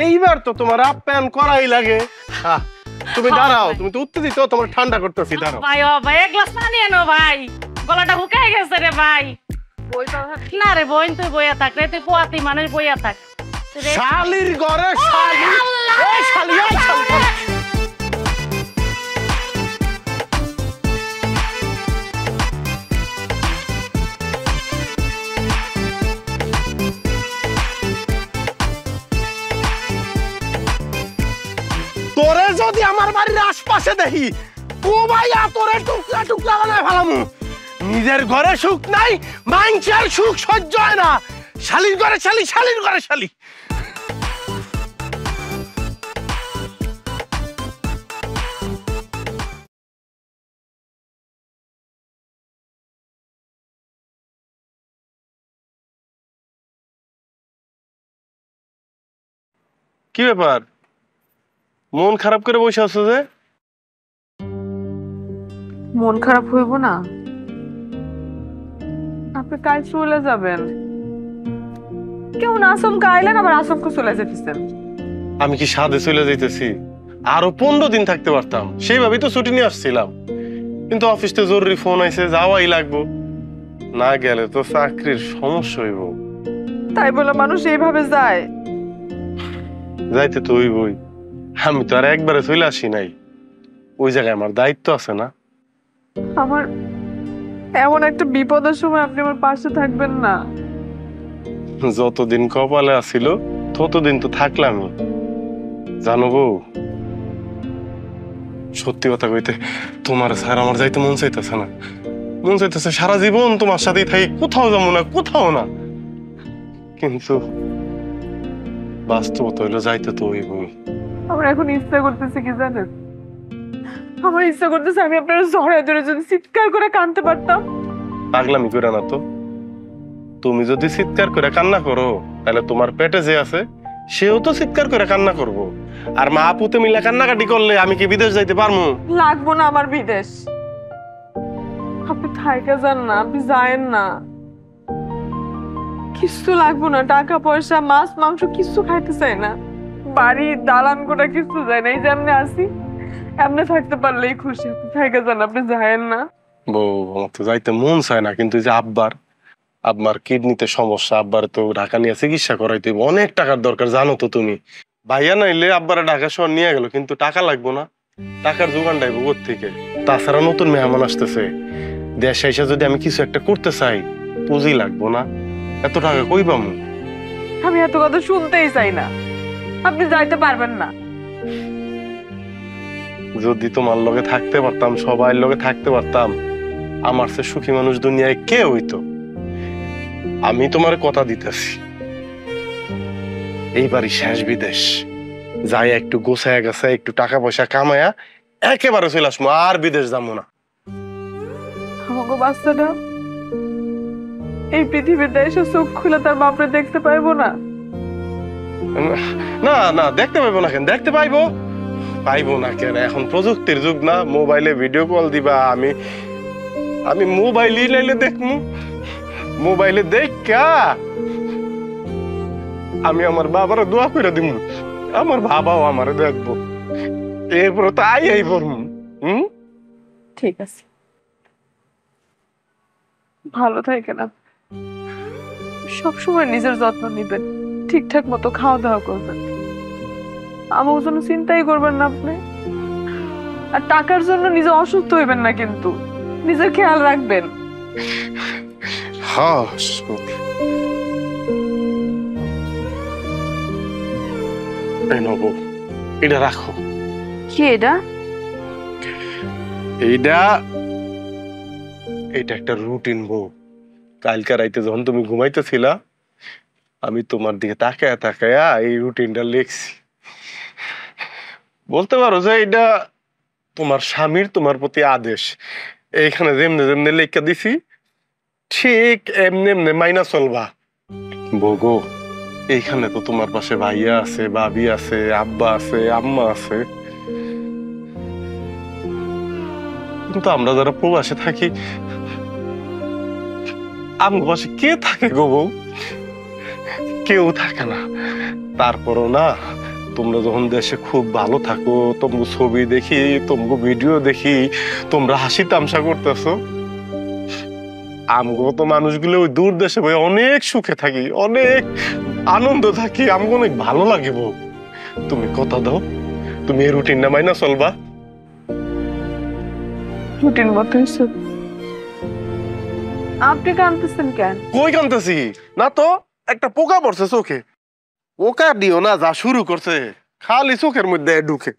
এইবার তো তোমার আপ্যায়ন করাই লাগে। তুমি দাঁড়াও, তুমি তো উত্তেজিত, তোমার ঠান্ডা করতেছি, দাঁড়াও। ভাই, ও ভাই এক গ্লাস পানি এনো ভাই, গলাটা শুকায় গেছে রে ভাই। না রে বোন, তুই বইয়া থাক রে, তুই পোয়াতি মানুষ, বইয়া থাক। শালির ঘরে শালি, এই শালি, এই শালি। তোরে যদি আমার বাড়ির আশপাশে দেখি, ও ভাইয়া তোরে টুকরা টুকরা বানায় ফেলামু। নিজের ঘরে সুখ নাই, মাইনছের সুখ সহ্য হয় না। শালির ঘরে শালি, শালির ঘরে শালি। কি ব্যাপার, মন খারাপ করে বসে আছো যে? মন খারাপ হইব না? আপনি কাল চলে যাবেন, কেমন আসমকা আইলেন আবার আসমকা চলে যেতেছেন। আমি কি সাধে চলে যাইতেছি? আরো 15 দিন থাকতে পারতাম, সেইভাবেই তো ছুটি নিয়ে আসছিলাম। কিন্তু অফিস থেকে জরুরি ফোন আইছে, যাওয়াই লাগবো। না গেলে তো চাকরির সমস্যা হইব। তাই বলে মানুষ এইভাবে যায়? যাইতে তো হইবই। আমি তো আর একবারে চলে আসি নাই, ওই জায়গায় আমার দায়িত্ব আছে না? আমার এমন একটা বিপদের সময় আপনি আমার পাশে থাকবেন না? যতদিন কপালে আসিল ততদিন তো থাকলামই। জানো বউ, সত্যি কথা কইতে তোমার স্যার আমার যাইতে মন চাইতেছে না। মন চাইতেছে সারা জীবন তোমার সাথেই থাকি, কোথাও যাবো না, কোথাও না। কিন্তু বাস্তবতা হইলো যাইতে তো হইবই। আমার এখন ইচ্ছা করতেছে কি জানেন? আমার ইচ্ছা করতেছে আমি আপনার জড়ায় ধরে যদি চিৎকার করে কাঁদতে পারতাম। পাগলামি করে না তো। তুমি যদি চিৎকার করে কান্না করো তাহলে তোমার পেটে যে আছে সেও তো চিৎকার করে কান্না করবো। আর মা আপুতে মিলে কান্নাকাটি করলে আমি কি বিদেশ যাইতে পারবো? লাগবো না আমার বিদেশ। আপনি থাইকা যান না, আপনি যায়েন না। কিছু লাগবো না, টাকা পয়সা মাছ মাংস কিছু খাইতে চাই না। বাড়ি দালান কোটা কিছু যায় না। এই যে এমনি আসি, এমনি থাকতে পারলেই খুশি। আপনি থাইকা যান, আপনি যায়েন না। বউ, আমার তো যাইতে মন চায় না, কিন্তু যে আব্বার কিডনিতে সমস্যা, আব্বার তো ঢাকা নিয়ে চিকিৎসা করাইতে হইব, অনেক টাকার দরকার জানো তো তুমি। ভাইয়া নাইলে আব্বারা ঢাকা শহর নিয়ে গেল, কিন্তু টাকা লাগবো না? টাকার যোগান ডাইব থেকে। তাছাড়া নতুন মেহমান আসতেছে, দেশে এসে যদি আমি কিছু একটা করতে চাই পুঁজি লাগবো না? এত টাকা কই পামু? আমি এত কথা শুনতেই চাই না। আপনি যাইতে পারবেন না। যদি তোমার লগে থাকতে পারতাম, সবাই লগে থাকতে পারতাম, আমার সে সুখী মানুষ দুনিয়ায় কে হইতো? আমি তোমার কথা দিতেছি, এইবারই শেষ বিদেশ যাই, একটু গোছায় গেছে, একটু টাকা পয়সা কামায়া একেবারে চলে আসবো, আর বিদেশ যাবো না। আমাকে বাচ্চাটা এই পৃথিবীতে এসে চোখ খুলে তার বাপরে দেখতে পাইবো না? না না, দেখতে পাইবো না কেন? দেখতে পাইবো না কেন? এখন প্রযুক্তির যুগ না, মোবাইলে ভিডিও কল দিবা। আমি মোবাইলই লাইলে দেখমু, মোবাইলে দেখা আমি আমার বাবারও দোয়া করে দিব, আমার বাবাও আমারে দেখবো, এরপরে তো আই পড়মু। ঠিক আছে, ভালো থাকেন। সবসময় নিজের যত্ন নিবেন, ঠিকঠাক মতো খাওয়া দাওয়া করবেন, আমার জন্য চিন্তাই করবেন না আপনি। আর টাকার জন্য নিজে অসুস্থ হইবেন না, কিন্তু নিজের খেয়াল রাখবেন। হ্যাঁ, এটা রাখো। কি এটা? এটা একটা রুটিন বউ। কালকে রাইতে যখন তুমি ঘুমাইতেছিলা, আমি তোমার দিকে তাকায়া তাকায়া এই রুটিনটা লিখছি। বলতে পারো যে এটা তোমার স্বামীর তোমার প্রতি আদেশ। এইখানে যেমনে যেমনে লেখা দিছি ঠিক এমনি এমনি মাইনা চলবা। বগো, এইখানে তো তোমার পাশে ভাইয়া আছে, ভাবি আছে, আব্বা আছে, আম্মা আছে, কিন্তু আমরা যারা প্রবাসে থাকি আমার পাশে কে থাকে গো বউ? কেউ থাকে না। তারপরও না, তোমরা যখন দেশে খুব ভালো থাকো, তোমার ছবি দেখি, তোমার ভিডিও দেখি, তোমরা হাসি তামসা করতেছো, আমগো তো মানুষগুলো ওই দূর দেশে ভাই অনেক সুখে থাকি, অনেক আনন্দ থাকি, আমগো অনেক ভালো লাগে বউ। তুমি কথা দাও, তুমি এই রুটিনটা মাইনা চলবা। রুটিন মতোই সব। আপনি কাঁদতেছেন কেন? কই কাঁদতেছি না তো, একটা পোকা পড়ছে চোখে। পোকা দিও না, যা শুরু করছে খালি চোখের মধ্যে ঢুকে।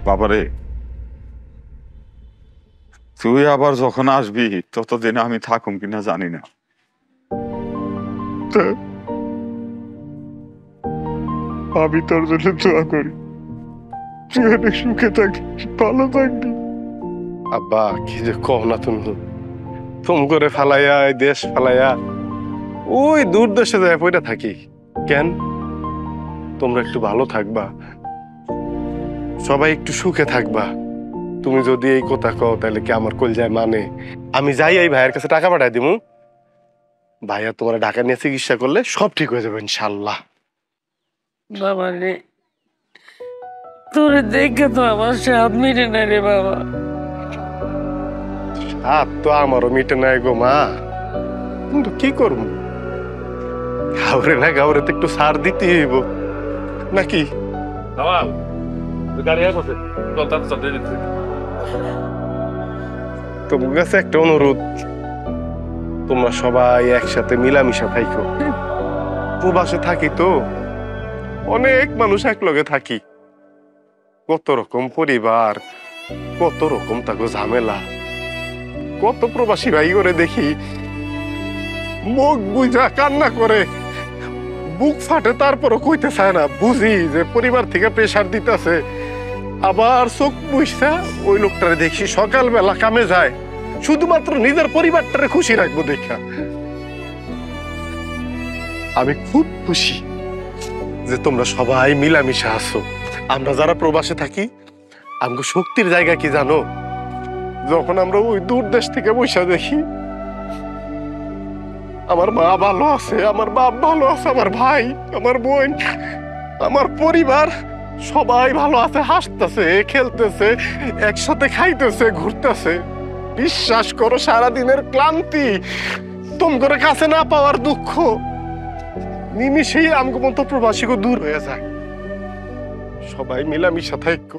বাবারে, তুই আবার যখন আসবি ততদিন আমি থাকুম কিনা জানি না। আমি তোর জন্য দোয়া করি, তুই অনেক সুখে থাকবি, ভালো থাকবি। আব্বা কি যে কও না তুমি, তুম করে ফালাইয়া এই দেশ ফালাইয়া ওই দূর দেশে যায় পয়টা থাকি কেন? তোমরা একটু ভালো থাকবা, সবাই একটু সুখে থাকবা। তুমি যদি এই কথা কও তাহলে কি আমার কলজায় মানে? আমি যাই এই ভাইয়ের কাছে টাকা পাঠাই দিমু, ভাইয়া তোমার ঢাকা নিয়ে চিকিৎসা করলে সব ঠিক হয়ে যাবে ইনশাল্লাহ। বাবা রে, তোরে দেখে তো আমার স্বাদ মিটে না রে বাবা। স্বাদ তো আমারও মিটে নাই গো মা, কিন্তু কি করবো, গাউরে না গাউরে তো একটু সার দিতে হইব নাকি? জামাল, তুই গাড়ি আয় বসে, চল তার সাথে যেতে। তোমার কাছে একটা অনুরোধ, তোমরা সবাই একসাথে মিলামিশা থাইকো। প্রবাসে থাকি তো, অনেক মানুষ একলগে থাকি, কত রকম পরিবার, কত রকম তাকে ঝামেলা। কত প্রবাসী ভাই করে দেখি মুখ বুঝা কান্না করে, বুক ফাটে, তারপরও কইতে চায় না। বুঝি যে পরিবার থেকে প্রেসার দিতেছে, আবার চোখ বুঝা ওই লোকটারে দেখি সকালবেলা কামে যায় শুধুমাত্র নিজের পরিবারটারে খুশি রাখবো দেখা। আমি খুব খুশি যে তোমরা সবাই মিলামিশা আছো। আমরা যারা প্রবাসে থাকি, আমগো শক্তির জায়গা কি জানো? যখন আমরা ওই দূর দেশ থেকে বসে দেখি আমার মা ভালো আছে, আমার বাপ ভালো আছে, আমার ভাই, আমার বোন, আমার পরিবার সবাই ভালো আছে, হাসতেছে, খেলতেছে, একসাথে খাইতেছে, ঘুরতেছে। বিশ্বাস করো, সারাদিনের ক্লান্তি, তোমার কাছে না পাওয়ার দুঃখ নিমিশেই আমগো মতো প্রবাসীকে দূর হয়ে যায়। সবাই মিলামিশা থাকো।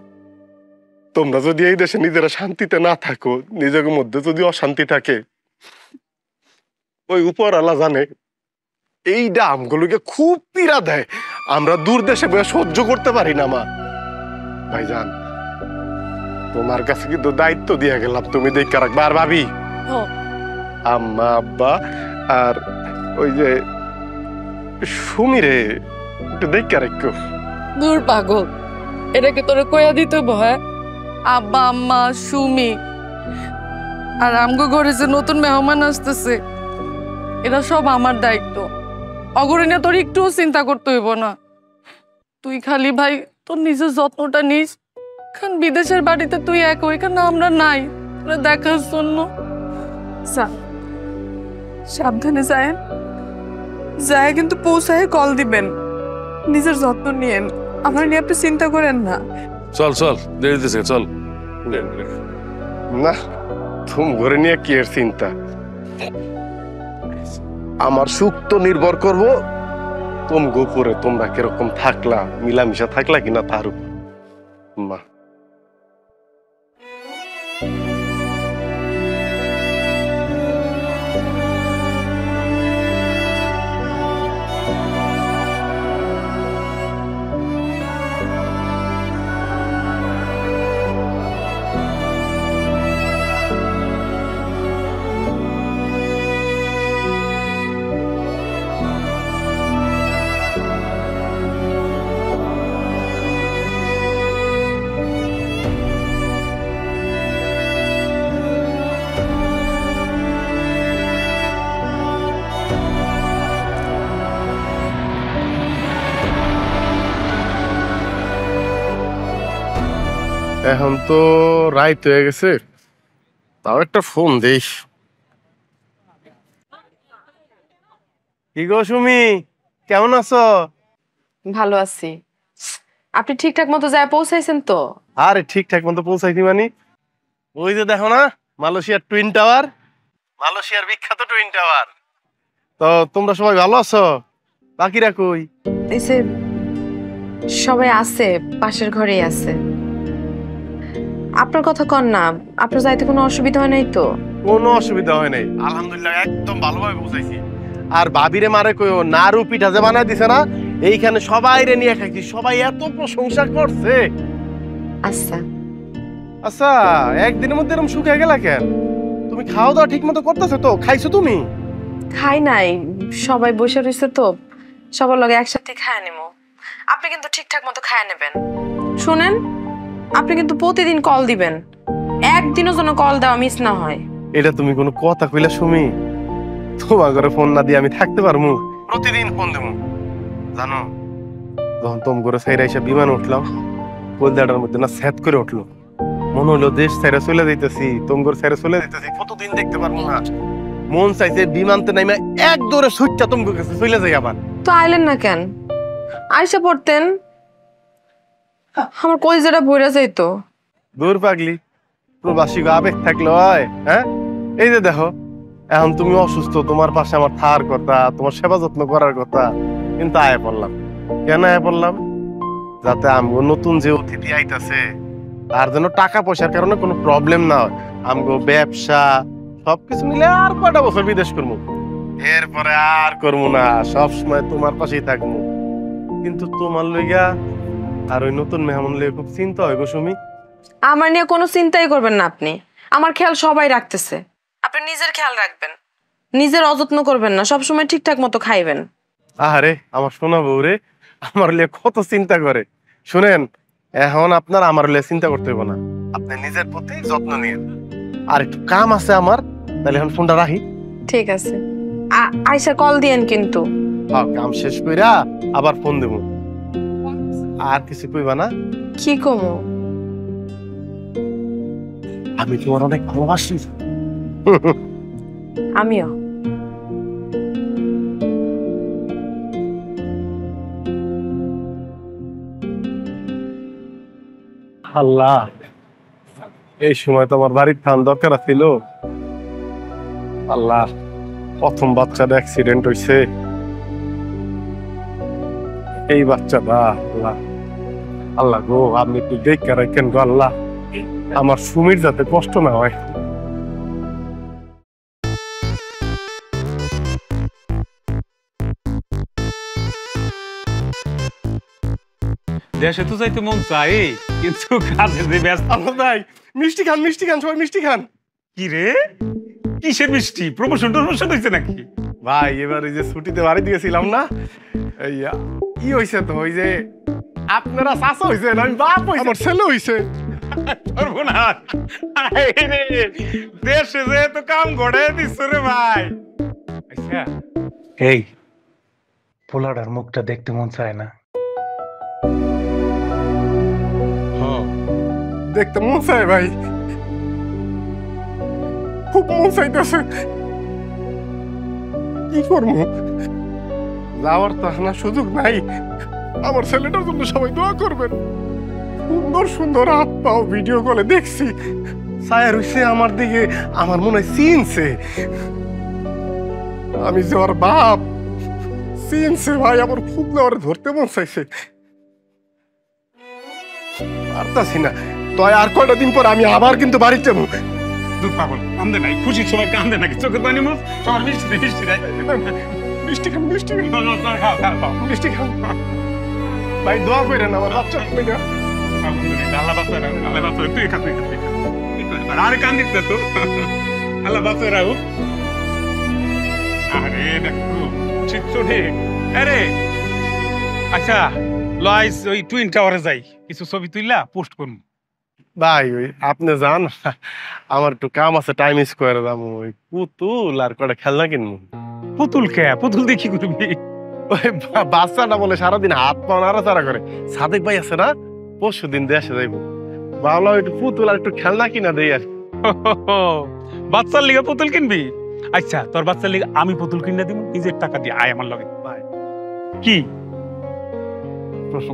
তোমরা যদি এই দেশে নিজেরা শান্তিতে না থাকো, নিজেদের মধ্যে যদি অশান্তি থাকে, ওই উপরওয়ালা জানে এইটা আমগুলোকে খুব পীড়া দেয়। আমরা দূর দেশে বসে সহ্য করতে পারি না। মা ভাইজান, তোমার কাছে কিন্তু দায়িত্ব দিয়ে গেলাম, তুমি দেখে রাখবা। আর ভাবি, আম্মা, আব্বা আর ওই যে সুমিরে একটু দেখে রাখো। দূর পাগল, এটাকে তোরে কইয়া দিতে ভয়? আব্বা, আম্মা, সুমি আর আমগো ঘরে যে নতুন মেহমান আসতেছে, এটা সব আমার দায়িত্ব। অগরিনা তোর একটুও চিন্তা করতে হইব না। তুই খালি ভাই তোর নিজের যত্নটা নিস। কারণ বিদেশের বাড়িতে তুই এক, ওইখানে আমরা নাই, তোরা দেখার জন্য। সাবধানে যায়, যায় কিন্তু পৌঁছায় কল দিবেন। নিজের যত্ন নিয়েন, আমার নিয়ে আপনি চিন্তা করেন না। চল চল, দেরি দিছে, চল। না, তুমি ঘরে নিয়ে কি এর চিন্তা? আমার সুখ তো নির্ভর করবো তোম গোপরে, তোমরা কিরকম থাকলা, মিলামিশা থাকলা কিনা তার উপর। মা এখন তো রাইত হয়ে গেছে, তাও একটা ফোন দেই। কি গো সুমি, কেমন আছো? ভালো আছি। আপনি ঠিকঠাক মতো যায় পৌঁছাইছেন তো? আরে ঠিকঠাক মতো পৌঁছাইছি মানে, ওই যে দেখো না মালয়েশিয়ার টুইন টাওয়ার, মালয়েশিয়ার বিখ্যাত টুইন টাওয়ার, তো তোমরা সবাই ভালো আছো? বাকিরা কই? এই যে সবাই আছে, পাশের ঘরেই আছে। আপনার কথা কন না, আপনার যাইতে কোনো অসুবিধা হয় নাই তো? কোনো অসুবিধা হয় নাই, আলহামদুলিল্লাহ একদম ভালোভাবে বুঝাইছি। আর ভাবিরে মারে কইও নাড়ু পিঠা যে বানাই দিছে না, এইখানে সবাই রে নিয়ে খাইছি, সবাই এত প্রশংসা করছে। আচ্ছা আচ্ছা, একদিনের মধ্যে এরকম শুকিয়ে গেলা কেন? তুমি খাওয়া দাওয়া ঠিক মতো করতেছো তো? খাইছো তুমি? খাই নাই, সবাই বসে রয়েছে তো, সবার লগে একসাথে খায় নেবো। আপনি কিন্তু ঠিকঠাক মতো খায় নেবেন। শুনেন, আপনি কিন্তু প্রতিদিন কল দিবেন, একদিনও যেন কল দেওয়া মিস না হয়। এটা তুমি কোনো কথা কইলা সুমি? তোমার ঘরে ফোন না দিয়ে আমি থাকতে পারবো? প্রতিদিন ফোন দেবো। জানো, যখন তোম করে সাইরা এসে বিমান উঠলাম, কলদাটার মধ্যে না স্যাত করে উঠলো, মনে হলো দেশ ছেড়ে চলে যাইতেছি, তোম করে ছেড়ে চলে যাইতেছি, কতদিন দেখতে পারবো না। মন চাইছে বিমানতে নাইমা এক দৌড়ে সুইটটা তোম কাছে চলে যাই। আবার তো আইলেন না কেন? আইসা পড়তেন, আমার কলিজাটা বইরা যাইতো। দূর পাগলি, প্রবাসী গো আবেগ থাকলে হয়? হ্যাঁ, এই যে দেখো, এখন তুমি অসুস্থ, তোমার পাশে আমার থাকার কথা, তোমার সেবা যত্ন করার কথা, কিন্তু আয়া পড়লাম। কেন আয়া পড়লাম? যাতে আমগো নতুন যে অতিথি আইতাছে তার জন্য টাকা পয়সার কারণে কোনো প্রবলেম না হয়। আমগো ব্যবসা সবকিছু মিলে আর কয়টা বছর বিদেশ করবো, এরপরে আর করবো না, সব সময় তোমার পাশেই থাকবো। কিন্তু তোমার লইগা আর ওই নতুন মেহমান লইয়া খুব চিন্তা হয় গো সুমি। আমার নিয়ে কোনো চিন্তাই করবেন না আপনি, আমার খেয়াল সবাই রাখতেছে। আপনি নিজের খেয়াল রাখবেন, নিজের অযত্ন করবেন না, সবসময় ঠিকঠাক মতো খাইবেন। আরে আমার শোনা বউ রে, আমার লিয়ে কত চিন্তা করে। শুনেন, এখন আপনার আমার লিয়ে চিন্তা করতে হবে না, আপনি নিজের প্রতি যত্ন নিন। আর একটু কাম আছে আমার, তাহলে এখন ফোনটা রাখি। ঠিক আছে, আইসা কল দিয়েন কিন্তু। হ্যাঁ, কাম শেষ কইরা আবার ফোন দেব। আর কিছু কইবা না? কি কমো? আমি তোমার অনেক ভালোবাসি। আমিও। আল্লাহ, এই সময় তো আমার বাড়ির থান দরকার ছিল। আল্লাহ, প্রথম বাচ্চাটা অ্যাক্সিডেন্ট হইছে, এই বাচ্চাটা। আল্লাহ আল্লাহ গো, আপনি একটু দেখে রাখেন গো আল্লাহ, আমার সুমির যাতে কষ্ট না হয়। দেশে তো যাইতে মন চাই, কিন্তু কাজে যে ব্যস্ত। ভাই মিষ্টি খান, মিষ্টি খান, সবাই মিষ্টি খান। কি রে, কিসের মিষ্টি? প্রমোশন টমোশন হয়েছে নাকি? ভাই এবার এই যে ছুটিতে বাড়ি দিয়েছিলাম না, এই কি হয়েছে তো, ওই যে আপনারা চাচা হয়েছে, আমি বাপ হয়েছে, আমার ছেলে হয়েছে। দেশে যে তো কাম গড়ে দিচ্ছ রে ভাই। আচ্ছা, এই পোলাটার মুখটা দেখতে মন চায় না? দেখতে মন চায় ভাই, খুব মন চাইতেছে। কি করবো, যাওয়ার তো এখন সুযোগ নাই। আমার ছেলেটার জন্য সবাই দোয়া করবেন। সুন্দর সুন্দর হাত পাও ভিডিও কলে দেখছি, ছায়া রইছে আমার দিকে, আমার মনে হয় চিনছে। আমি যে ওর বাপ, চিনছে ভাই, আমার খুব না ওরে ধরতে মন চাইছে, পারতাছি না। তো আর কয়টা দিন পর আমি আবার কিন্তু বাড়ি যাবো। দূর পাগল, কান্দে নাই, খুশির সময় কান্দে নাকি? চোখের পানি মুখ, সবার মিষ্টি মিষ্টি দেয়। মিষ্টি খান, মিষ্টি খান, মিষ্টি খান ভাই, দোয়া করেন আমার বাচ্চা। আল্লাহ বাঁচায় রাখুক, আল্লাহ বাঁচায় রাখুক, তুই খা, তুই খা, তুই খা। আর কান্দিস না তো, আল্লাহ বাঁচায় রাখুক। আরে দেখো চিত্র রে। আরে আচ্ছা, লইস ওই টুইন টাওয়ারে যাই, কিছু ছবি তুইলা পোস্ট করুন। ভাই ওই আপনি যান, আমার একটু কাম আছে, টাইম স্কোয়ারে যাবো। ওই পুতুল আর কটা খেলনা কিনবো। পুতুল কে? পুতুল দেখি করবি? ওই বাচ্চাটা বলে সারাদিন হাত পা নাড়াচাড়া করে, সাদেক ভাই আছে না, পরশু দিন দেশে যাইবো, ভাবলাম একটু পুতুল আর একটু খেলনা কিনা দেই। আর বাচ্চার লিগে পুতুল কিনবি? আচ্ছা, তোর বাচ্চার লিগে আমি পুতুল কিনে দিব, নিজের টাকা দিয়ে। আয় আমার লগে। ভাই কি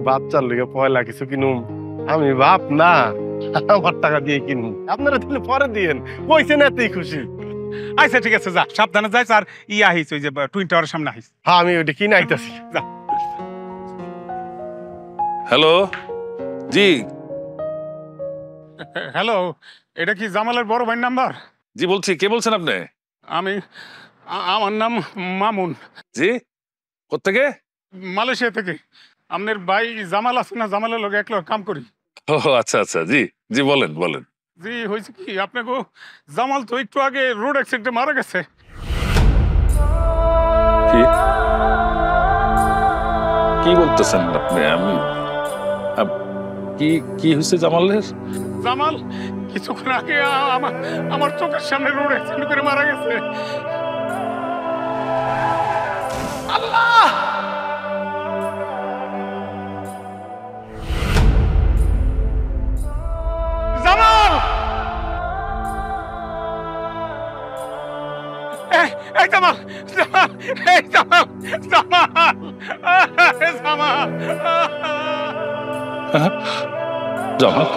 বাচ্চার লিগে পয়লা কিছু কিনুম, আমি বাপ না, আমার টাকা দিয়ে কিনুম, আপনারা দিলে পরে দিয়েন, কইছেন এতেই খুশি। আচ্ছা ঠিক আছে যা সাবধানে যাইস আর আহিস ওই যে টুইন টাওয়ারের সামনে আহিস। হ্যাঁ আমি ওইটা কিনে আইতাছি যা। হ্যালো, জি হ্যালো, এটা কি জামালের বড় ভাইয়ের নাম্বার? জি বলছি, কে বলছেন আপনি? আমার নাম মামুন। জি, কোত্থেকে? মালয়েশিয়া থেকে। আপনার ভাই জামাল আছে না, জামালের লগে এক কাম করি। ও আচ্ছা আচ্ছা, জি জি বলেন বলেন। জি হয়েছে কি, আপনাকে জামাল তো একটু আগে রোড অ্যাক্সিডেন্টে মারা গেছে। কি বলতেছেন আপনি? আমি কি কি হয়েছে জামালের? জামাল কিছুক্ষণ আগে আমার চোখের সামনে রোড অ্যাক্সিডেন্ট করে মারা গেছে। আল্লাহ! জামাল! এই জামাল! জামাল! এই জামাল! জামাল! জামাল! জামাল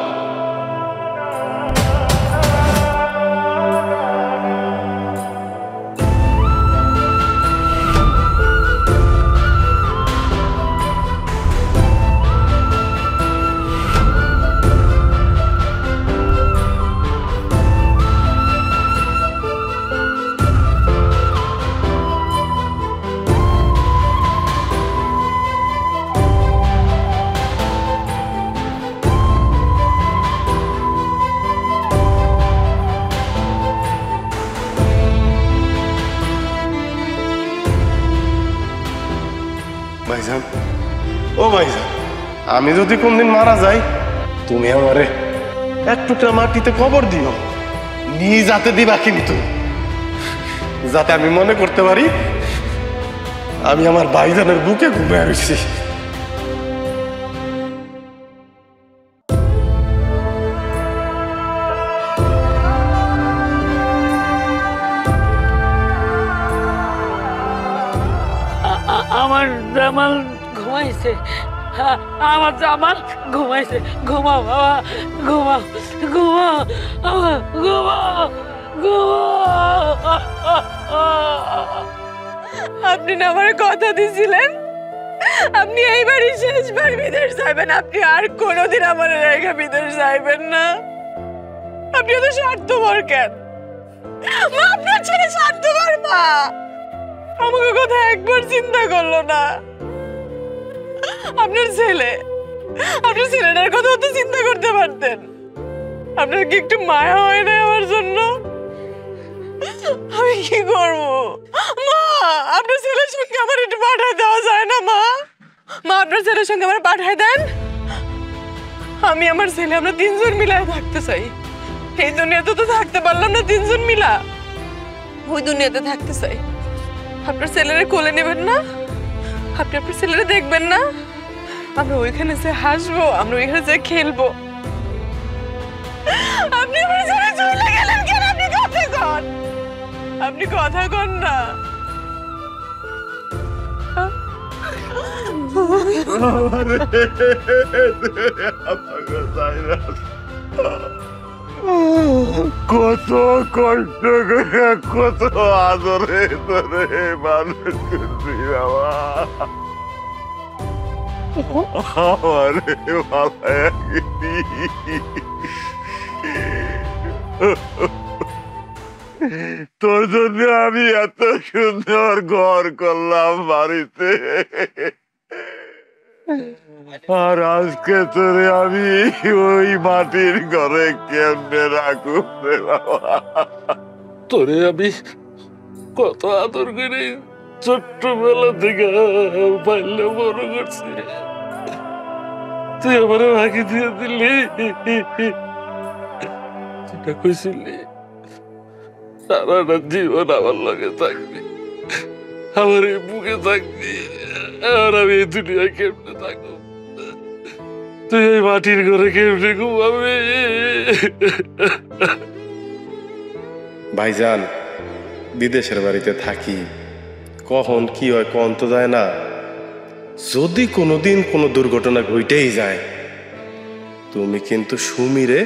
ভাইজান, ও ভাইজান, আমি যদি কোনদিন মারা যাই তুমি আমারে এক টুকরা মাটিতে কবর দিও, নিজ হাতে দিবা কিন্তু, যাতে আমি মনে করতে পারি আমি আমার ভাইজানের বুকে ঘুমিয়ে রয়েছি। আমার জামাল ঘুমাইছে, আমার জামাল ঘুমাইছে। ঘুমাও বাবা, ঘুমাও ঘুমাও, ঘুমাও ঘুমাও। আপনি না আমার কথা দিছিলেন আপনি এইবারই শেষবার বিদেশ যাবেন, আপনি আর কোনোদিন আমার রেখে বিদেশ যাইবেন না। আপনি তো স্বার্থপর কেন মা? আপনার ছেলে স্বার্থপর মা, আমাকে কথা একবার চিন্তা করলো না। আপনার ছেলেটার কথা তো চিন্তা করতে পারতেন। আপনার কি একটু মায়া হয় না আমার জন্য? আমি কি করবো মা? আপনার ছেলের সঙ্গে আমার একটু পাঠায় দেওয়া যায় না মা? মা আপনার ছেলের সঙ্গে আমার পাঠায় দেন। আমি আমার ছেলে আমরা তিনজন মিলায় থাকতে চাই। এই দুনিয়াতে তো থাকতে পারলাম না তিনজন মিলা, ওই দুনিয়াতে থাকতে চাই। আপনার ছেলেরা কোলে নেবেন না? আপনি আপনার ছেলেরা দেখবেন না? আমরা ওইখানে যে হাসবো, আমরা ওইখানে যে খেলবো। আপনি আমার ছেলে চলে গেলেন কেন? আপনি কথা কন, আপনি কথা কন না। কত কষ্ট করে কত আদরে ধরে মানুষ করছি বাবা, আমারে ভালো তোর জন্য আমি এত সুন্দর ঘর করলাম বাড়িতে, আর আজকে তোরে আমি ওই মাটির ঘরে কেমনে রাখুন রে বাবা? তোরে আমি কত আদর করে ছোট্টবেলা থেকে পাইলে বড় করছি, তুই আমার ভাগি দিয়ে দিলি। যেটা কইছিলি সারাটা জীবন আমার লগে থাকবি, আমার এই বুকে থাকবি, আর আমি এই দুনিয়ায় কেমনে থাকবো? তুই এই মাটির ঘরে কেমনে ঘুমাবি? ভাইজান, বিদেশের বাড়িতে থাকি, কখন কি হয় কোন তো যায় না। যদি কোনোদিন কোনো দুর্ঘটনা ঘটেই যায়, তুমি কিন্তু সুমিরে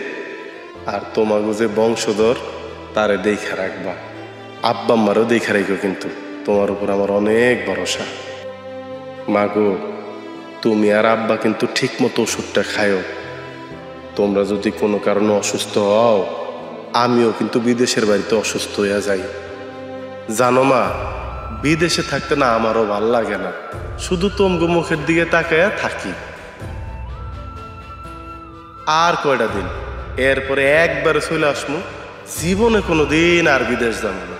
আর তোমাকে যে বংশধর তারে দেখা রাখবা। আব্বা আম্মারও দেখে রাখো, কিন্তু তোমার উপর আমার অনেক ভরসা। মাগো, তুমি আর আব্বা কিন্তু ঠিক মতো ওষুধটা খায়ও। তোমরা যদি কোনো কারণে অসুস্থ হও, আমিও কিন্তু বিদেশের বাড়িতে অসুস্থ হইয়া যাই। জানো মা, বিদেশে থাকতে না আমারও ভাল লাগে না, শুধু তোমগো মুখের দিকে তাকায়া থাকি। আর কয়টা দিন, এরপরে একবারে চলে আসমু, জীবনে কোনোদিন আর বিদেশ যাবো না।